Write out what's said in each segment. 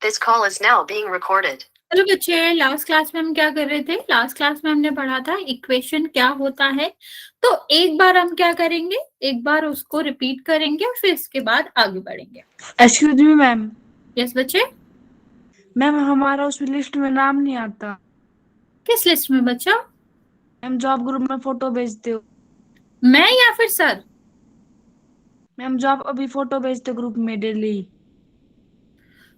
This call is now being recorded. Hello बच्चे, last class में हम क्या कर रहे थे? लास्ट क्लास में हमने पढ़ा था इक्वेशन क्या होता है। तो एक बार हम क्या करेंगे, एक बार उसको रिपीट करेंगे और फिर इसके बाद आगे बढ़ेंगे। Excuse me ma'am. यस बच्चे। मैम हमारा उस लिस्ट में नाम नहीं आता। किस लिस्ट में बच्चा? मैम जो आप ग्रुप में फोटो भेजते हो। मैं या फिर सर? मैम जो आप अभी फोटो भेजते हो ग्रुप में डेली।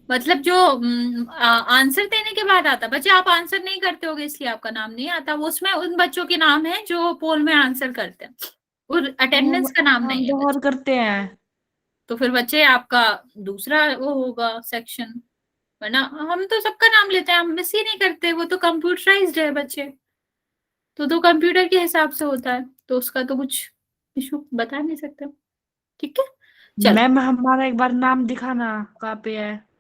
मतलब जो आंसर देने के बाद आता। बच्चे आप आंसर नहीं करते होगे इसलिए आपका नाम नहीं आता। वो उसमें उन बच्चों के नाम है जो पोल में आंसर करते हैं, और अटेंडेंस का नाम नहीं है हम बच्चे। करते हैं। तो फिर बच्चे आपका दूसरा वो होगा सेक्शन, वरना हम तो सबका नाम लेते हैं, हम मिस ही नहीं करते। वो तो कंप्यूटराइज्ड है बच्चे, तो कंप्यूटर के हिसाब से होता है, तो उसका तो कुछ इशू बता नहीं सकते। ठीक है, चलो मैम हमारा एक बार नाम दिखाना कहाँ पे है।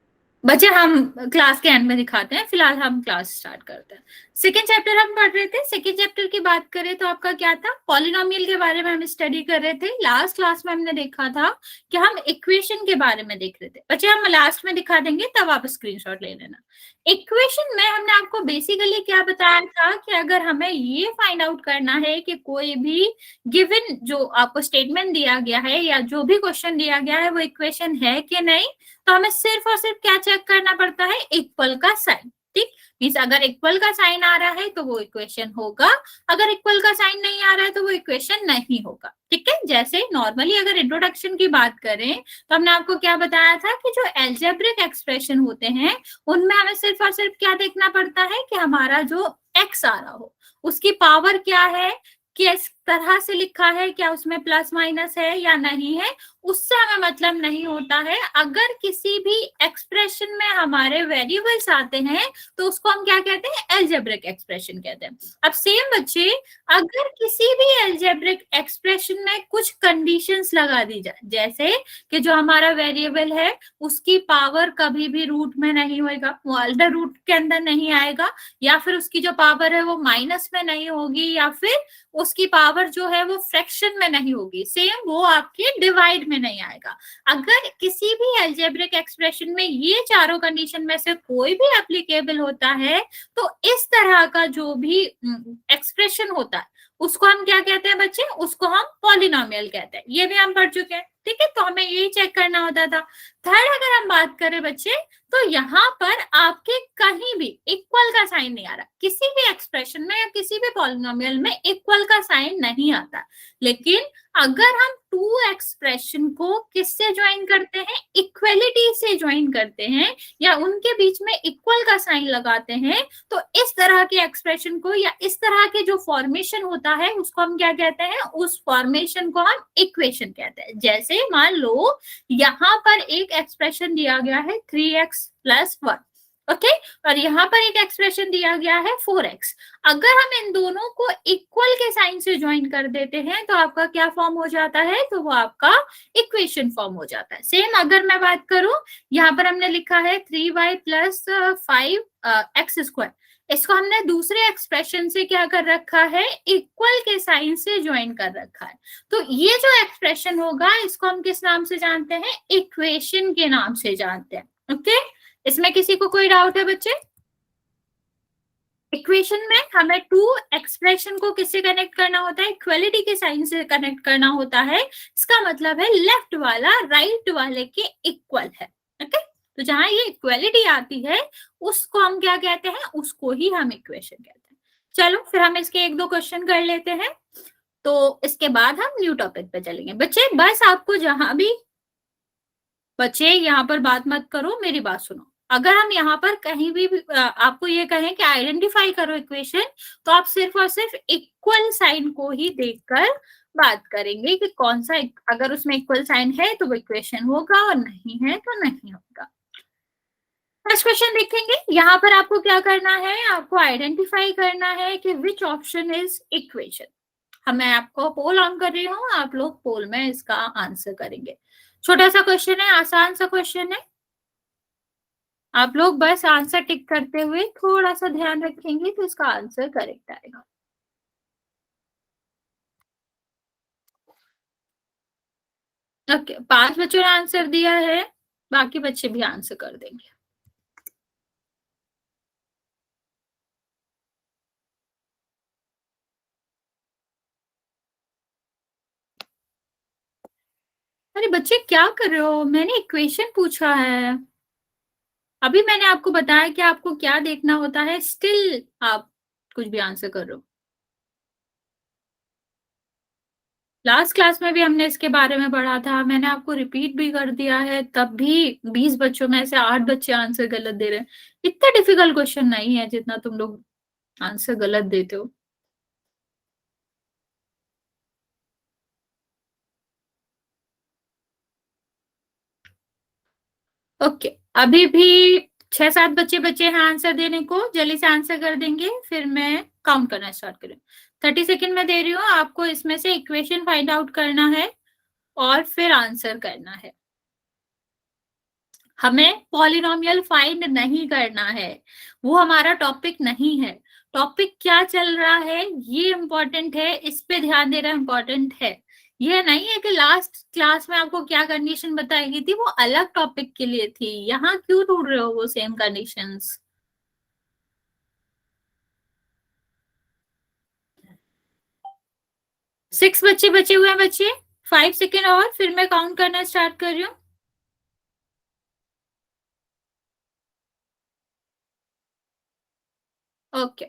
बच्चे हम क्लास के एंड में दिखाते हैं, फिलहाल हम क्लास स्टार्ट करते हैं। सेकेंड चैप्टर हम पढ़ रहे थे। सेकेंड चैप्टर की बात करें तो आपका क्या था? पॉलिनोमियल के बारे में हम स्टडी कर रहे थे। लास्ट क्लास में हमने देखा था कि हम इक्वेशन के बारे में देख रहे थे। बच्चे हम लास्ट में दिखा देंगे, तब आप स्क्रीनशॉट ले लेना। इक्वेशन में हमने आपको बेसिकली क्या बताया था कि अगर हमें ये फाइंड आउट करना है कि कोई भी गिवन जो आपको स्टेटमेंट दिया गया है या जो भी क्वेश्चन दिया गया है वो इक्वेशन है कि नहीं, तो हमें सिर्फ और सिर्फ क्या चेक करना पड़ता है? इक्वल का साइन। ठीक, मीन्स अगर इक्वल का साइन आ रहा है तो वो इक्वेशन होगा, अगर इक्वल का साइन नहीं आ रहा है तो वो इक्वेशन नहीं होगा। ठीक है, जैसे नॉर्मली अगर इंट्रोडक्शन की बात करें तो हमने आपको क्या बताया था कि जो एल्जेब्रिक एक्सप्रेशन होते हैं उनमें हमें सिर्फ और सिर्फ क्या देखना पड़ता है कि हमारा जो एक्स आ रहा हो उसकी पावर क्या है, किस तरह से लिखा है, क्या उसमें प्लस माइनस है या नहीं है, उससे हमें मतलब नहीं होता है। अगर किसी भी एक्सप्रेशन में हमारे वेरिएबल्स आते हैं तो उसको हम क्या कहते हैं? एल्जेब्रिक एक्सप्रेशन कहते हैं। अब सेम बच्चे, अगर किसी भी एल्जेब्रिक एक्सप्रेशन में कुछ कंडीशंस लगा दी जाए, जैसे कि जो हमारा वेरिएबल है उसकी पावर कभी भी रूट में नहीं होगा, वो अंडर रूट के अंदर नहीं आएगा, या फिर उसकी जो पावर है वो माइनस में नहीं होगी, या फिर उसकी पावर जो है वो फ्रैक्शन में नहीं होगी, सेम वो आपके डिवाइड में नहीं आएगा। अगर किसी भी अलजेब्रिक एक्सप्रेशन में ये चारों कंडीशन में से कोई भी एप्लीकेबल होता है तो इस तरह का जो भी एक्सप्रेशन होता है उसको हम क्या कहते हैं बच्चे? उसको हम पॉलिनोमियल कहते हैं। ये भी हम पढ़ चुके हैं। ठीक है, तो हमें यही चेक करना होता था। थर्ड, अगर हम बात करें बच्चे तो यहाँ पर आपके कहीं भी इक्वल का साइन नहीं आ रहा, किसी भी एक्सप्रेशन में या किसी भी पॉलिनोमियल में इक्वल का साइन नहीं आता। लेकिन अगर हम टू एक्सप्रेशन को किससे ज्वाइन करते हैं? इक्वलिटी से ज्वाइन करते हैं या उनके बीच में इक्वल का साइन लगाते हैं, तो इस तरह के एक्सप्रेशन को या इस तरह के जो फॉर्मेशन होता है उसको हम क्या कहते हैं? उस फॉर्मेशन को हम इक्वेशन कहते हैं। जैसे मान लो यहाँ पर एक एक्सप्रेशन दिया गया है 3x+1, ओके, और यहाँ पर एक एक्सप्रेशन दिया गया है 4x। अगर हम इन दोनों को इक्वल के साइन से ज्वाइन कर देते हैं तो आपका क्या फॉर्म हो जाता है? तो वो आपका इक्वेशन फॉर्म हो जाता है। सेम अगर मैं बात करूं, यहाँ पर हमने लिखा है 3y+5x², इसको हमने दूसरे एक्सप्रेशन से क्या कर रखा है? इक्वल के साइन से ज्वाइन कर रखा है। तो ये जो एक्सप्रेशन होगा इसको हम किस नाम से जानते हैं? इक्वेशन के नाम से जानते हैं। ओके, इसमें किसी को कोई डाउट है बच्चे? इक्वेशन में हमें टू एक्सप्रेशन को किससे कनेक्ट करना होता है? इक्वलिटी के साइन से कनेक्ट करना होता है। इसका मतलब है लेफ्ट वाला राइट वाले के इक्वल है। ओके, तो जहां ये इक्वलिटी आती है उसको हम क्या कहते हैं? उसको ही हम इक्वेशन कहते हैं। चलो फिर हम इसके एक दो क्वेश्चन कर लेते हैं, तो इसके बाद हम न्यू टॉपिक पे चलेंगे। बच्चे बस आपको जहां भी, बच्चे यहाँ पर बात मत करो, मेरी बात सुनो। अगर हम यहाँ पर कहीं भी आपको ये कहें कि आइडेंटिफाई करो इक्वेशन, तो आप सिर्फ और सिर्फ इक्वल साइन को ही देखकर बात करेंगे कि कौन सा, अगर उसमें इक्वल साइन है तो वो इक्वेशन होगा और नहीं है तो नहीं होगा। फर्स्ट क्वेश्चन देखेंगे। यहाँ पर आपको क्या करना है? आपको आइडेंटिफाई करना है कि विच ऑप्शन इज इक्वेशन। मैं आपको पोल ऑन कर रही हूँ, आप लोग पोल में इसका आंसर करेंगे। छोटा सा क्वेश्चन है, आसान सा क्वेश्चन है। आप लोग बस आंसर टिक करते हुए थोड़ा सा ध्यान रखेंगे तो इसका आंसर करेक्ट आएगा। ओके, 5 बच्चों ने आंसर दिया है, बाकी बच्चे भी आंसर कर देंगे। अरे बच्चे क्या कर रहे हो, मैंने इक्वेशन पूछा है। अभी मैंने आपको बताया कि आपको क्या देखना होता है, स्टिल आप कुछ भी आंसर कर रहे हो। लास्ट क्लास में भी हमने इसके बारे में पढ़ा था, मैंने आपको रिपीट भी कर दिया है, तब भी 20 बच्चों में से 8 बच्चे आंसर गलत दे रहे हैं। इतना डिफिकल्ट क्वेश्चन नहीं है जितना तुम लोग आंसर गलत देते हो। ओके, अभी भी 6-7 बच्चे बचे हैं आंसर देने को, जल्दी से आंसर कर देंगे फिर मैं काउंट करना स्टार्ट करूँ। 30 सेकेंड में दे रही हूँ आपको, इसमें से इक्वेशन फाइंड आउट करना है और फिर आंसर करना है। हमें पॉलिनोमियल फाइंड नहीं करना है, वो हमारा टॉपिक नहीं है। टॉपिक क्या चल रहा है ये इंपॉर्टेंट है, इस पे ध्यान देना इंपॉर्टेंट है। ये नहीं है कि लास्ट क्लास में आपको क्या कंडीशन बताई गई थी वो अलग टॉपिक के लिए थी, यहाँ क्यों ढूंढ रहे हो वो सेम कंडीशंस। 6 बच्चे बचे हुए हैं बच्चे, 5 सेकेंड और फिर मैं काउंट करना स्टार्ट कर रही हूँ। ओके,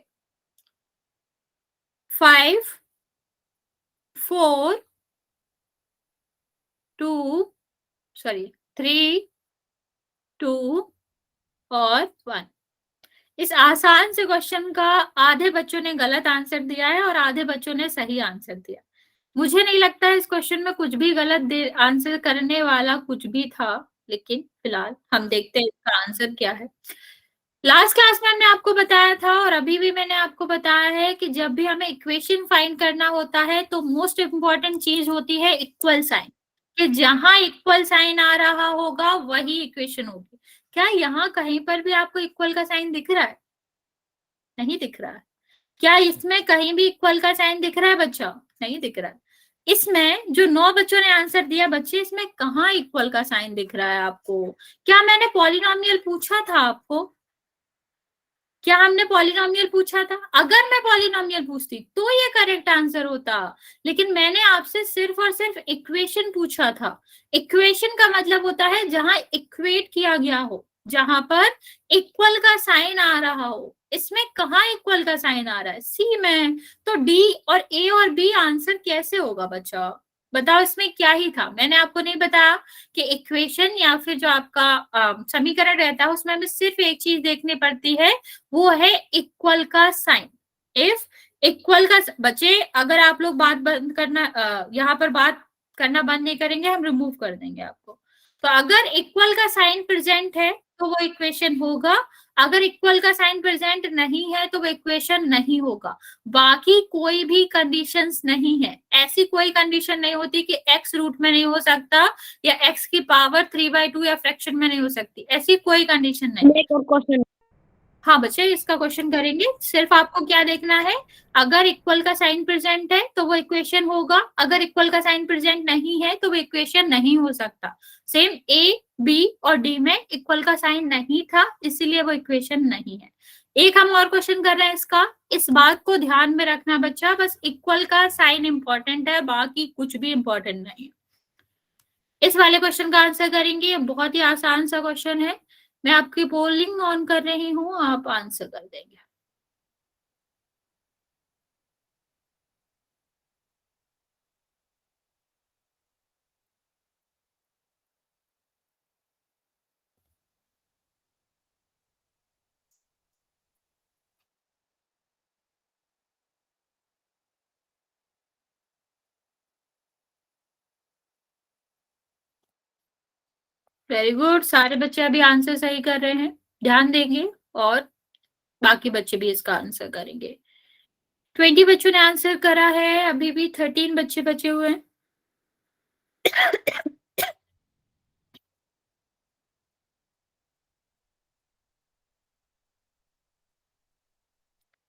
5, 4, 2, सॉरी 3, 2 और 1। इस आसान से क्वेश्चन का आधे बच्चों ने गलत आंसर दिया है और आधे बच्चों ने सही आंसर दिया। मुझे नहीं लगता है इस क्वेश्चन में कुछ भी गलत आंसर करने वाला कुछ भी था, लेकिन फिलहाल हम देखते हैं इसका आंसर क्या है। लास्ट क्लास में हमने आपको बताया था और अभी भी मैंने आपको बताया है कि जब भी हमें इक्वेशन फाइंड करना होता है तो मोस्ट इंपॉर्टेंट चीज होती है इक्वल साइन, कि जहां इक्वल साइन आ रहा होगा वही इक्वेशन होगी। क्या यहाँ कहीं पर भी आपको इक्वल का साइन दिख रहा है? नहीं दिख रहा है। क्या इसमें कहीं भी इक्वल का साइन दिख रहा है बच्चा? नहीं दिख रहा है। इसमें जो 9 बच्चों ने आंसर दिया बच्चे, इसमें कहाँ इक्वल का साइन दिख रहा है आपको? क्या मैंने पॉलिनोमियल पूछा था आपको? क्या हमने पॉलिनोमियल पूछा था? अगर मैं पॉलिनोमियल पूछती तो ये करेक्ट आंसर होता, लेकिन मैंने आपसे सिर्फ और सिर्फ इक्वेशन पूछा था। इक्वेशन का मतलब होता है जहां इक्वेट किया गया हो, जहां पर इक्वल का साइन आ रहा हो। इसमें कहाँ इक्वल का साइन आ रहा है? सी में। तो डी और ए और बी आंसर कैसे होगा बच्चा? बताओ, इसमें क्या ही था? मैंने आपको नहीं बताया कि इक्वेशन या फिर जो आपका समीकरण रहता है उसमें हमें सिर्फ एक चीज देखनी पड़ती है, वो है इक्वल का साइन। इफ इक्वल का बच्चे, अगर आप लोग बात बंद करना, यहाँ पर बात करना बंद नहीं करेंगे, हम रिमूव कर देंगे आपको। तो अगर इक्वल का साइन प्रेजेंट है तो वो इक्वेशन होगा, अगर इक्वल का साइन प्रेजेंट नहीं है तो वो इक्वेशन नहीं होगा। बाकी कोई भी कंडीशंस नहीं है, ऐसी कोई कंडीशन नहीं होती कि एक्स रूट में नहीं हो सकता या एक्स की पावर 3/2 या फ्रैक्शन में नहीं हो सकती, ऐसी कोई कंडीशन नहीं। एक और क्वेश्चन। हाँ बच्चे, इसका क्वेश्चन करेंगे। सिर्फ आपको क्या देखना है, अगर इक्वल का साइन प्रेजेंट है तो वो इक्वेशन होगा, अगर इक्वल का साइन प्रेजेंट नहीं है तो वो इक्वेशन नहीं हो सकता। सेम ए बी और डी में इक्वल का साइन नहीं था, इसीलिए वो इक्वेशन नहीं है। एक हम और क्वेश्चन कर रहे हैं इसका, इस बात को ध्यान में रखना बच्चा, बस इक्वल का साइन इंपॉर्टेंट है, बाकी कुछ भी इंपॉर्टेंट नहीं है। इस वाले क्वेश्चन का आंसर करेंगे, ये बहुत ही आसान सा क्वेश्चन है। मैं आपकी पोलिंग ऑन कर रही हूँ, आप आंसर कर देंगे। वेरी गुड, सारे बच्चे अभी आंसर सही कर रहे हैं, ध्यान देंगे और बाकी बच्चे भी इसका आंसर करेंगे। 20 बच्चों ने आंसर करा है, अभी भी 13 बच्चे बचे हुए हैं।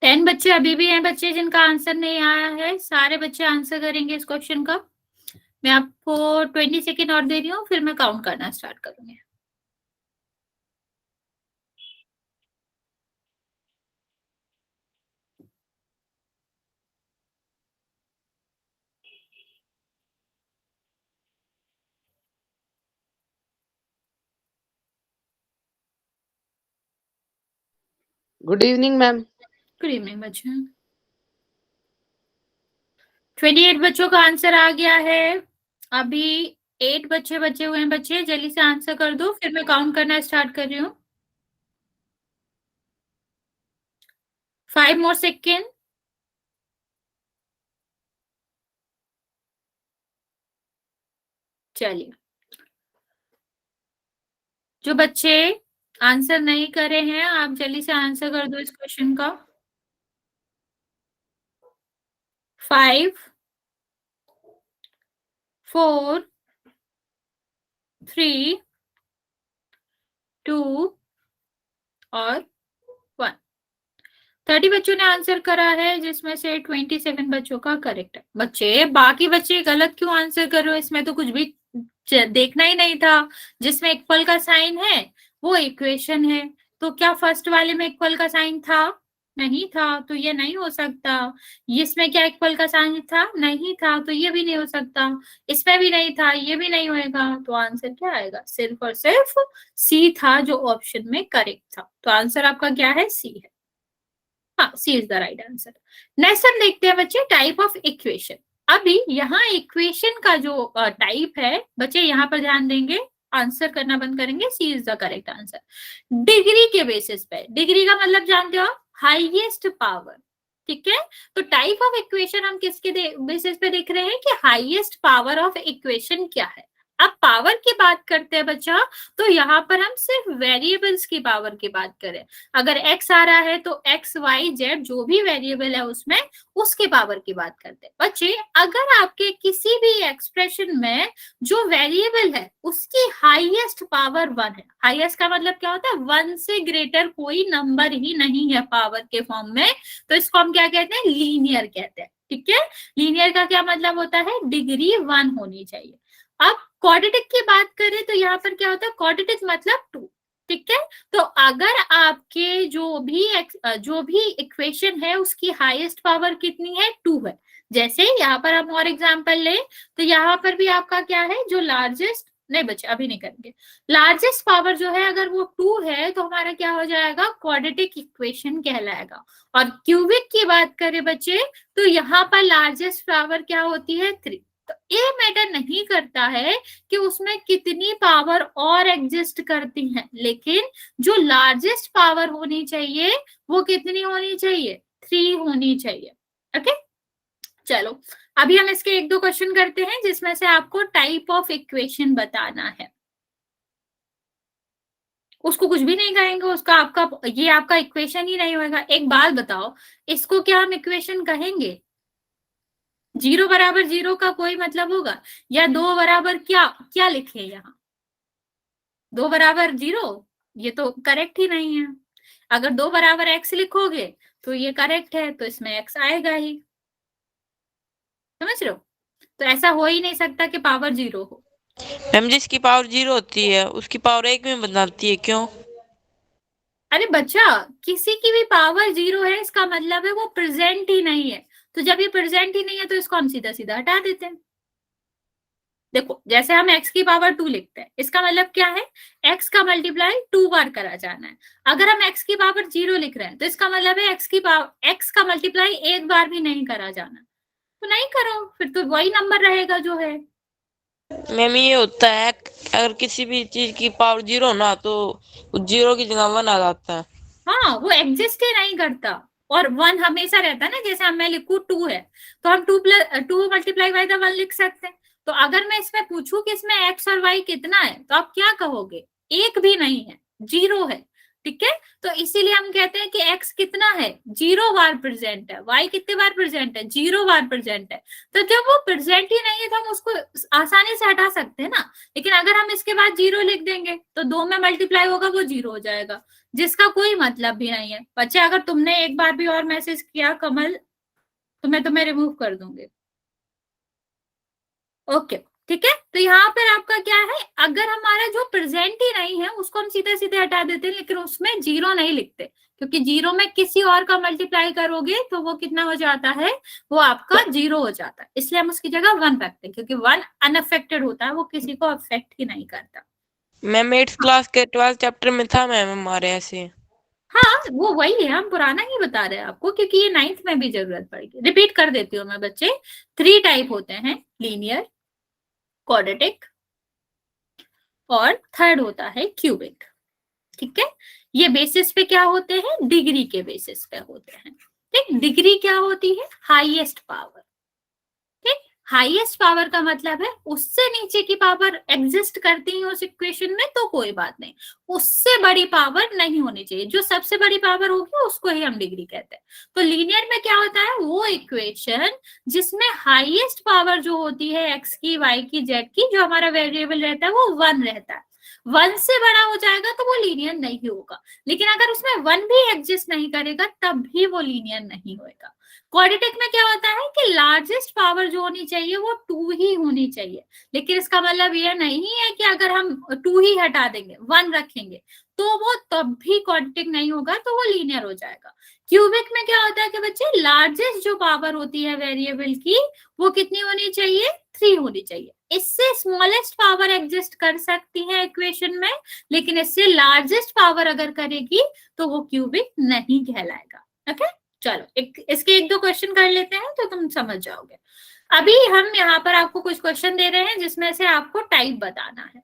10 बच्चे अभी भी हैं बच्चे जिनका आंसर नहीं आया है, सारे बच्चे आंसर करेंगे इस क्वेश्चन का। मैं आपको 20 सेकेंड और दे रही हूँ, फिर मैं काउंट करना स्टार्ट करूंगी। Good evening ma'am. Good evening बच्चे। 28 बच्चों का आंसर आ गया है। अभी 8 बच्चे बचे हुए हैं। बच्चे जल्दी से आंसर कर दो, फिर मैं काउंट करना स्टार्ट कर रही हूँ। 5 more सेकेंड। चलिए, जो बच्चे आंसर नहीं करे हैं आप जल्दी से आंसर कर दो इस क्वेश्चन का। 5 4 3 2 और 1। 30 बच्चों ने आंसर करा है, जिसमें से 27 बच्चों का करेक्ट है। बच्चे बाकी बच्चे गलत क्यों आंसर कर रहे हो? इसमें तो कुछ भी देखना ही नहीं था। जिसमें इक्वल का साइन है वो इक्वेशन है, तो क्या फर्स्ट वाले में इक्वल का साइन था? नहीं था, तो ये नहीं हो सकता। इसमें क्या इक्वल का साइन था? नहीं था, तो ये भी नहीं हो सकता। इसमें भी नहीं था, ये भी नहीं होएगा। तो आंसर क्या आएगा? सिर्फ और सिर्फ सी था, जो ऑप्शन में करेक्ट था। तो आंसर आपका क्या है? सी है। हाँ, C is the right answer. Next हम देखते हैं बच्चे टाइप ऑफ इक्वेशन। अभी यहाँ इक्वेशन का जो टाइप है बच्चे, यहाँ पर ध्यान देंगे, आंसर करना बंद करेंगे। C is the correct answer. Degree के बेसिस पे, डिग्री का मतलब जानते हो? Highest power. ठीक है, तो टाइप ऑफ इक्वेशन हम किसके बेसिस पे देख रहे हैं कि हाईएस्ट पावर ऑफ इक्वेशन क्या है। अब पावर की बात करते हैं बच्चा, तो यहाँ पर हम सिर्फ वेरिएबल्स की पावर की बात करें। अगर x आ रहा है तो x, y, z जो भी वेरिएबल है उसमें उसके पावर की बात करते हैं। बच्चे अगर आपके किसी भी एक्सप्रेशन में जो वेरिएबल है उसकी हाईएस्ट पावर 1 है, हाईएस्ट का मतलब क्या होता है? 1 से ग्रेटर कोई नंबर ही नहीं है पावर के फॉर्म में, तो इसको हम क्या कहते हैं? लीनियर कहते हैं। ठीक है, लीनियर का क्या मतलब होता है? डिग्री 1 होनी चाहिए। अब क्वाड्रेटिक की बात करें तो यहाँ पर क्या होता है? क्वाड्रेटिक मतलब 2। ठीक है, तो अगर आपके जो भी इक्वेशन है उसकी हाईएस्ट पावर कितनी है? 2 है। जैसे यहाँ पर हम और एग्जांपल ले, तो यहाँ पर भी आपका क्या है? जो लार्जेस्ट, नहीं बच्चे अभी नहीं करेंगे, लार्जेस्ट पावर जो है अगर वो 2 है तो हमारा क्या हो जाएगा? क्वाड्रेटिक इक्वेशन कहलाएगा। और क्यूबिक की बात करें बच्चे, तो यहाँ पर लार्जेस्ट पावर क्या होती है? 3। तो ये मैटर नहीं करता है कि उसमें कितनी पावर और एग्जिस्ट करती हैं, लेकिन जो लार्जेस्ट पावर होनी चाहिए वो कितनी होनी चाहिए? 3 होनी चाहिए। ओके, चलो अभी हम इसके 1-2 क्वेश्चन करते हैं जिसमें से आपको टाइप ऑफ इक्वेशन बताना है। उसको कुछ भी नहीं कहेंगे, उसका आपका इक्वेशन ही नहीं होगा। एक बात बताओ, इसको क्या हम इक्वेशन कहेंगे? 0 बराबर 0 का कोई मतलब होगा? या 2 बराबर क्या क्या लिखे यहाँ? 2 बराबर 0, ये तो करेक्ट ही नहीं है। अगर 2 बराबर x लिखोगे तो ये करेक्ट है, तो इसमें x आएगा ही। समझ रहे हो? तो ऐसा हो ही नहीं सकता कि पावर 0 हो। मैम जिसकी पावर 0 होती है उसकी पावर 1 में बदलती है, क्यों? अरे बच्चा, किसी की भी पावर 0 है इसका मतलब है वो प्रेजेंट ही नहीं है। तो जब ये प्रेजेंट ही नहीं है तो इसको हम सीधा सीधा हटा देते हैं। देखो, जैसे हम x की पावर 2 लिखते हैं, इसका मतलब क्या है? x का मल्टीप्लाई 2 बार करा जाना है। अगर हम x की पावर 0 लिख रहे हैं तो इसका मतलब है x का मल्टीप्लाई 1 बार भी नहीं करा जाना। तो नहीं करो, फिर तो वही नंबर रहेगा जो है। मैम ये होता है अगर किसी भी चीज की पावर 0 ना तो 0 की जगह 1 आ जाता है। हाँ, वो एग्जिस्ट ही नहीं करता, और 1 हमेशा रहता है ना। जैसे हम मैं लिखू 2 है तो हम 2 मल्टीप्लाई बाय द 1 लिख सकते हैं। तो अगर मैं इसमें पूछूं कि इसमें x और y कितना है तो आप क्या कहोगे? 1 भी नहीं है, 0 है। ठीक है, तो इसीलिए हम कहते हैं कि x कितना है? 0 बार प्रेजेंट है। y कितने बार प्रेजेंट है? 0 बार प्रेजेंट है। तो जब वो प्रेजेंट ही नहीं है तो हम उसको आसानी से हटा सकते हैं ना। लेकिन अगर हम इसके बाद 0 लिख देंगे तो 2 में मल्टीप्लाई होगा वो 0 हो जाएगा, जिसका कोई मतलब भी नहीं है। बच्चे अगर तुमने एक बार भी और मैसेज किया कमल तो मैं तुम्हें रिमूव कर दूंगी। ओके, ठीक है, तो यहाँ पर आपका क्या है? अगर हमारा जो प्रेजेंट ही नहीं है उसको हम सीधे सीधे हटा देते हैं, लेकिन उसमें 0 नहीं लिखते, क्योंकि 0 में किसी और का मल्टीप्लाई करोगे तो वो कितना हो जाता है? वो आपका 0 हो जाता है। इसलिए हम उसकी जगह 1 रखते हैं, क्योंकि 1 अनअफेक्टेड होता है, वो किसी को अफेक्ट ही नहीं करता। मैम 8th क्लास के 12th चैप्टर में था मैम हमारे ऐसे। हाँ वो वही है, हम पुराना ही बता रहे हैं आपको, क्योंकि ये 9th में भी जरूरत पड़ेगी। रिपीट कर देती हूँ मैं बच्चे, 3 टाइप होते हैं, लीनियर, क्वाड्रेटिक और थर्ड होता है क्यूबिक। ठीक है, ये बेसिस पे क्या होते हैं, डिग्री के बेसिस पे होते हैं। ठीक, डिग्री क्या होती है, हाईएस्ट पावर। ठीक, हाईएस्ट पावर का मतलब है उससे नीचे की पावर एग्जिस्ट करती है उस इक्वेशन में तो कोई बात नहीं, उससे बड़ी पावर नहीं होनी चाहिए। जो सबसे बड़ी पावर होगी उसको ही हम डिग्री कहते हैं। तो लीनियर में क्या होता है, वो इक्वेशन जिसमें हाईएस्ट पावर जो होती है एक्स की, वाई की, जेड की, जो हमारा वेरिएबल रहता है वो 1 रहता है। 1 से बड़ा हो जाएगा तो वो लीनियर नहीं होगा, लेकिन अगर उसमें 1 भी एग्जिस्ट नहीं करेगा तब भी वो लीनियर नहीं होगा। क्वाड्रेटिक में क्या होता है कि लार्जेस्ट पावर जो होनी चाहिए वो 2 ही होनी चाहिए, लेकिन इसका मतलब ये नहीं है कि अगर हम 2 ही हटा देंगे 1 रखेंगे तो वो तब भी क्वाड्रेटिक नहीं होगा, तो वो लीनियर हो जाएगा। क्यूबिक में क्या होता है कि बच्चे लार्जेस्ट जो पावर होती है वेरिएबल की वो कितनी होनी चाहिए, 3 होनी चाहिए। इससे स्मॉलेस्ट पावर एग्जिस्ट कर सकती है इक्वेशन में, लेकिन इससे लार्जेस्ट पावर अगर करेगी तो वो क्यूबिक नहीं कहलाएगा। ओके, चलो इसके 1-2 क्वेश्चन कर लेते हैं तो तुम समझ जाओगे। अभी हम यहाँ पर आपको कुछ क्वेश्चन दे रहे हैं जिसमें से आपको टाइप बताना है।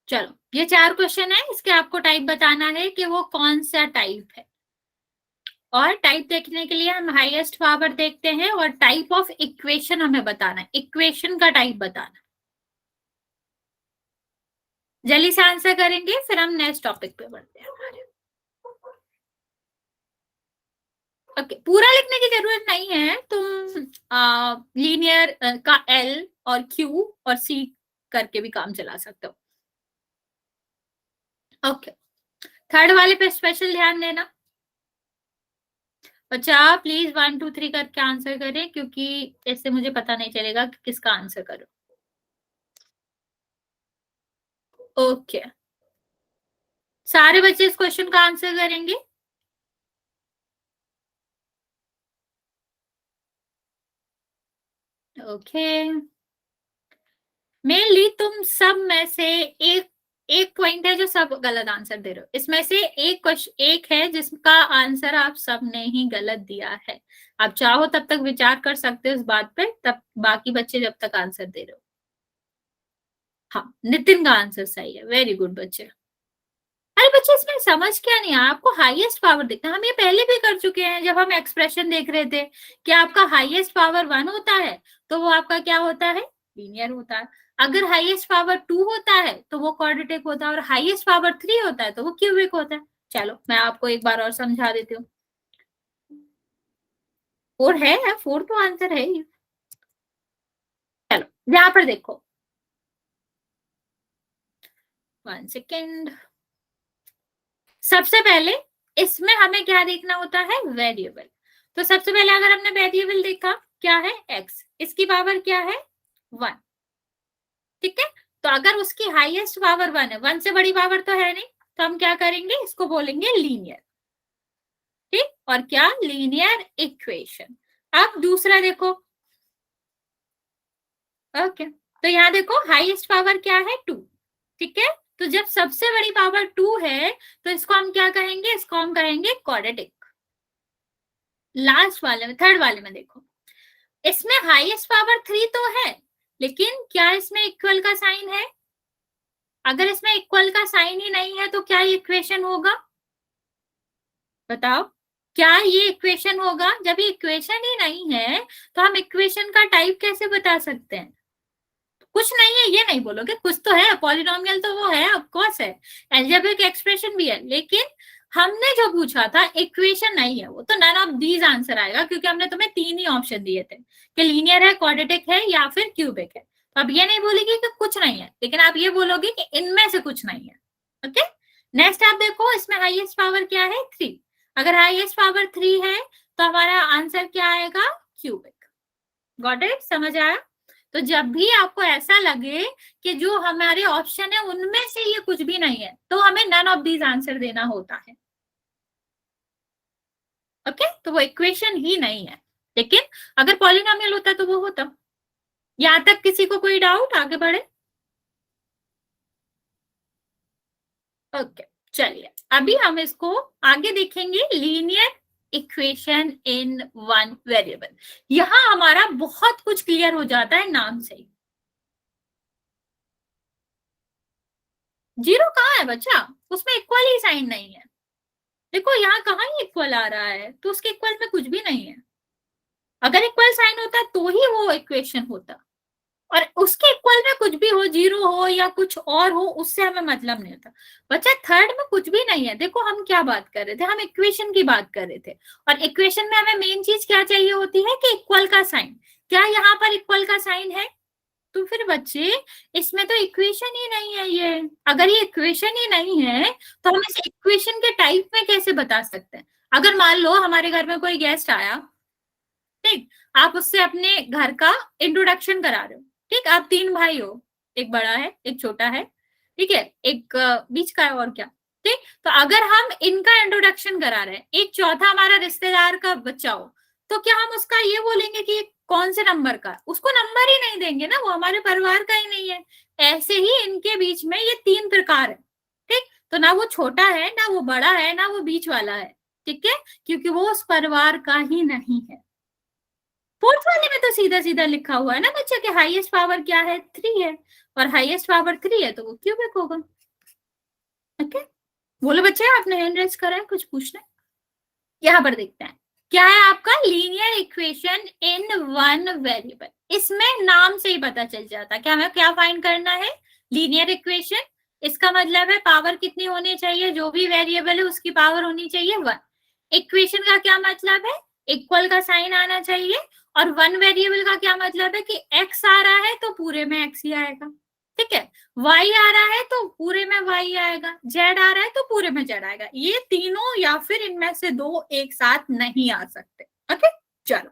चलो ये 4 क्वेश्चन है, इसके आपको टाइप बताना है कि वो कौन सा टाइप है। और टाइप देखने के लिए हम हाईएस्ट पावर देखते हैं और टाइप ऑफ इक्वेशन हमें बताना है, इक्वेशन का टाइप बताना। जल्दी से आंसर करेंगे फिर हम नेक्स्ट टॉपिक पे बढ़ते हैं हमारे। ओके, पूरा लिखने की जरूरत नहीं है, तुम लीनियर का एल और क्यू और सी करके भी काम चला सकते हो। ओके, थर्ड वाले पे स्पेशल ध्यान देना बच्चा, प्लीज 1 2 3 करके आंसर करें, क्योंकि इससे मुझे पता नहीं चलेगा कि किसका आंसर करो। ओके, सारे बच्चे इस क्वेश्चन का आंसर करेंगे। ओके, मेनली तुम सब में से एक पॉइंट है जो सब गलत आंसर दे रहे हो, इसमें से एक है जिसका आंसर आप सब ने ही गलत दिया है। आप चाहो तब तक विचार कर सकते हो इस बात पे, तब बाकी बच्चे जब तक आंसर दे रहे हो। हाँ, नितिन का आंसर सही है, वेरी गुड बच्चे। अरे बच्चे इसमें समझ क्या नहीं है, आपको हाईएस्ट पावर देखना, हम ये पहले भी कर चुके हैं जब हम एक्सप्रेशन देख रहे थे कि आपका हाईएस्ट पावर 1 होता है तो वो आपका क्या होता है, लीनियर होता है। अगर हाईएस्ट पावर 2 होता है तो वो क्वाड्रेटिक होता है, और हाईएस्ट पावर 3 होता है तो वो क्यूबिक होता है। चलो मैं आपको एक बार और समझा देती हूँ। 4 है, 4 तो आंसर है ही। चलो यहाँ पर देखो, 1 सेकेंड। सबसे पहले इसमें हमें क्या देखना होता है, वेरिएबल। तो सबसे पहले अगर हमने वेरिएबल देखा क्या है, x, इसकी पावर क्या है, 1। ठीक है, तो अगर उसकी हाईएस्ट पावर 1 है, 1 से बड़ी पावर तो है नहीं, तो हम क्या करेंगे, इसको बोलेंगे लीनियर। ठीक, और क्या, लीनियर इक्वेशन। अब दूसरा देखो। ओके, तो यहाँ देखो हाईएस्ट पावर क्या है, 2। ठीक है, तो जब सबसे बड़ी पावर 2 है तो इसको हम क्या कहेंगे, इसको हम कहेंगे क्वाड्रेटिक। लास्ट वाले में, थर्ड वाले में देखो, इसमें हाईएस्ट पावर 3 तो है, लेकिन क्या इसमें इक्वल का साइन है? अगर इसमें इक्वल का साइन ही नहीं है तो क्या ये इक्वेशन होगा, बताओ, क्या ये इक्वेशन होगा? जब ये इक्वेशन ही नहीं है तो हम इक्वेशन का टाइप कैसे बता सकते हैं? कुछ नहीं है ये नहीं बोलोगे, कुछ तो है, पॉलिनोमियल तो वो है, ऑफ कोर्स है, अलजेब्रिक एक्सप्रेशन भी है, लेकिन हमने जो पूछा था इक्वेशन नहीं है वो, तो नन ऑफ दीज आंसर आएगा, क्योंकि हमने तुम्हें 3 ही ऑप्शन दिए थे कि लीनियर है, क्वाड्रेटिक है या फिर क्यूबिक है। तो अब ये नहीं बोलेगी कि कुछ नहीं है, लेकिन आप ये बोलोगे कि इनमें से कुछ नहीं है। ओके, नेक्स्ट आप देखो, इसमें हाईएस्ट पावर क्या है, 3। अगर हाईएस्ट पावर 3 है तो हमारा आंसर क्या आएगा, क्यूबिक। गॉट इट, समझ आया? तो जब भी आपको ऐसा लगे कि जो हमारे ऑप्शन है उनमें से ये कुछ भी नहीं है, तो हमें नन ऑफ दीज आंसर देना होता है। ओके, तो वो इक्वेशन ही नहीं है। लेकिन अगर पॉलिनोमियल होता तो वो होता। यहां तक किसी को कोई डाउट? आगे बढ़े। ओके, चलिए अभी हम इसको आगे देखेंगे, linear equation in one variable. यहां हमारा बहुत कुछ क्लियर हो जाता है नाम से ही। जीरो कहाँ है बच्चा? उसमें इक्वल ही साइन नहीं है। देखो यहाँ कहाँ ही इक्वल आ रहा है, तो उसके इक्वल में कुछ भी नहीं है। अगर इक्वल साइन होता तो ही वो इक्वेशन होता, और उसके इक्वल में कुछ भी हो, जीरो हो या कुछ और हो, उससे हमें मतलब नहीं होता। बच्चा थर्ड में कुछ भी नहीं है। देखो हम क्या बात कर रहे थे, हम इक्वेशन की बात कर रहे थे, और इक्वेशन में हमें मेन चीज क्या चाहिए होती है कि इक्वल का साइन। क्या यहाँ पर इक्वल का साइन है? तो फिर बच्चे इसमें तो इक्वेशन ही नहीं है ये। अगर ये इक्वेशन ही नहीं है तो हम इस इक्वेशन के टाइप में कैसे बता सकते हैं? अगर मान लो हमारे घर में कोई गेस्ट आया, ठीक, आप उससे अपने घर का इंट्रोडक्शन करा रहे हो, ठीक, आप 3 भाई हो, एक बड़ा है एक छोटा है, ठीक है, एक बीच का है, और क्या, ठीक। तो अगर हम इनका इंट्रोडक्शन करा रहे हैं, एक चौथा हमारा रिश्तेदार का बच्चा हो, तो क्या हम उसका ये बोलेंगे कि कौन से नंबर का? उसको नंबर ही नहीं देंगे ना, वो हमारे परिवार का ही नहीं है। ऐसे ही इनके बीच में ये 3 प्रकार है, ठीक। तो ना वो छोटा है, ना वो बड़ा है, ना वो बीच वाला है, ठीक है, क्योंकि वो उस परिवार का ही नहीं है। फोर्थ वाले में तो सीधा सीधा लिखा हुआ है ना बच्चे के हाईएस्ट पावर क्या है? 3 है, और हाईएस्ट पावर 3 है तो वो क्यूबिक होगा। ओके, बोलो बच्चे, आपने हैंड रेज करा है, कुछ पूछना है? यहाँ पर देखते हैं क्या है आपका linear equation in one variable. इसमें नाम से ही पता चल जाता है कि हमें क्या फाइंड करना है। लीनियर इक्वेशन, इसका मतलब है पावर कितनी होनी चाहिए, जो भी वेरिएबल है उसकी पावर होनी चाहिए 1। इक्वेशन का क्या मतलब है? इक्वल का साइन आना चाहिए। और वन वेरिएबल का क्या मतलब है कि x आ रहा है तो पूरे में x ही आएगा, ठीक है, y आ रहा है तो पूरे में y आएगा, z आ रहा है तो पूरे में z आएगा। ये तीनों या फिर इनमें से 2 एक साथ नहीं आ सकते। ओके, चलो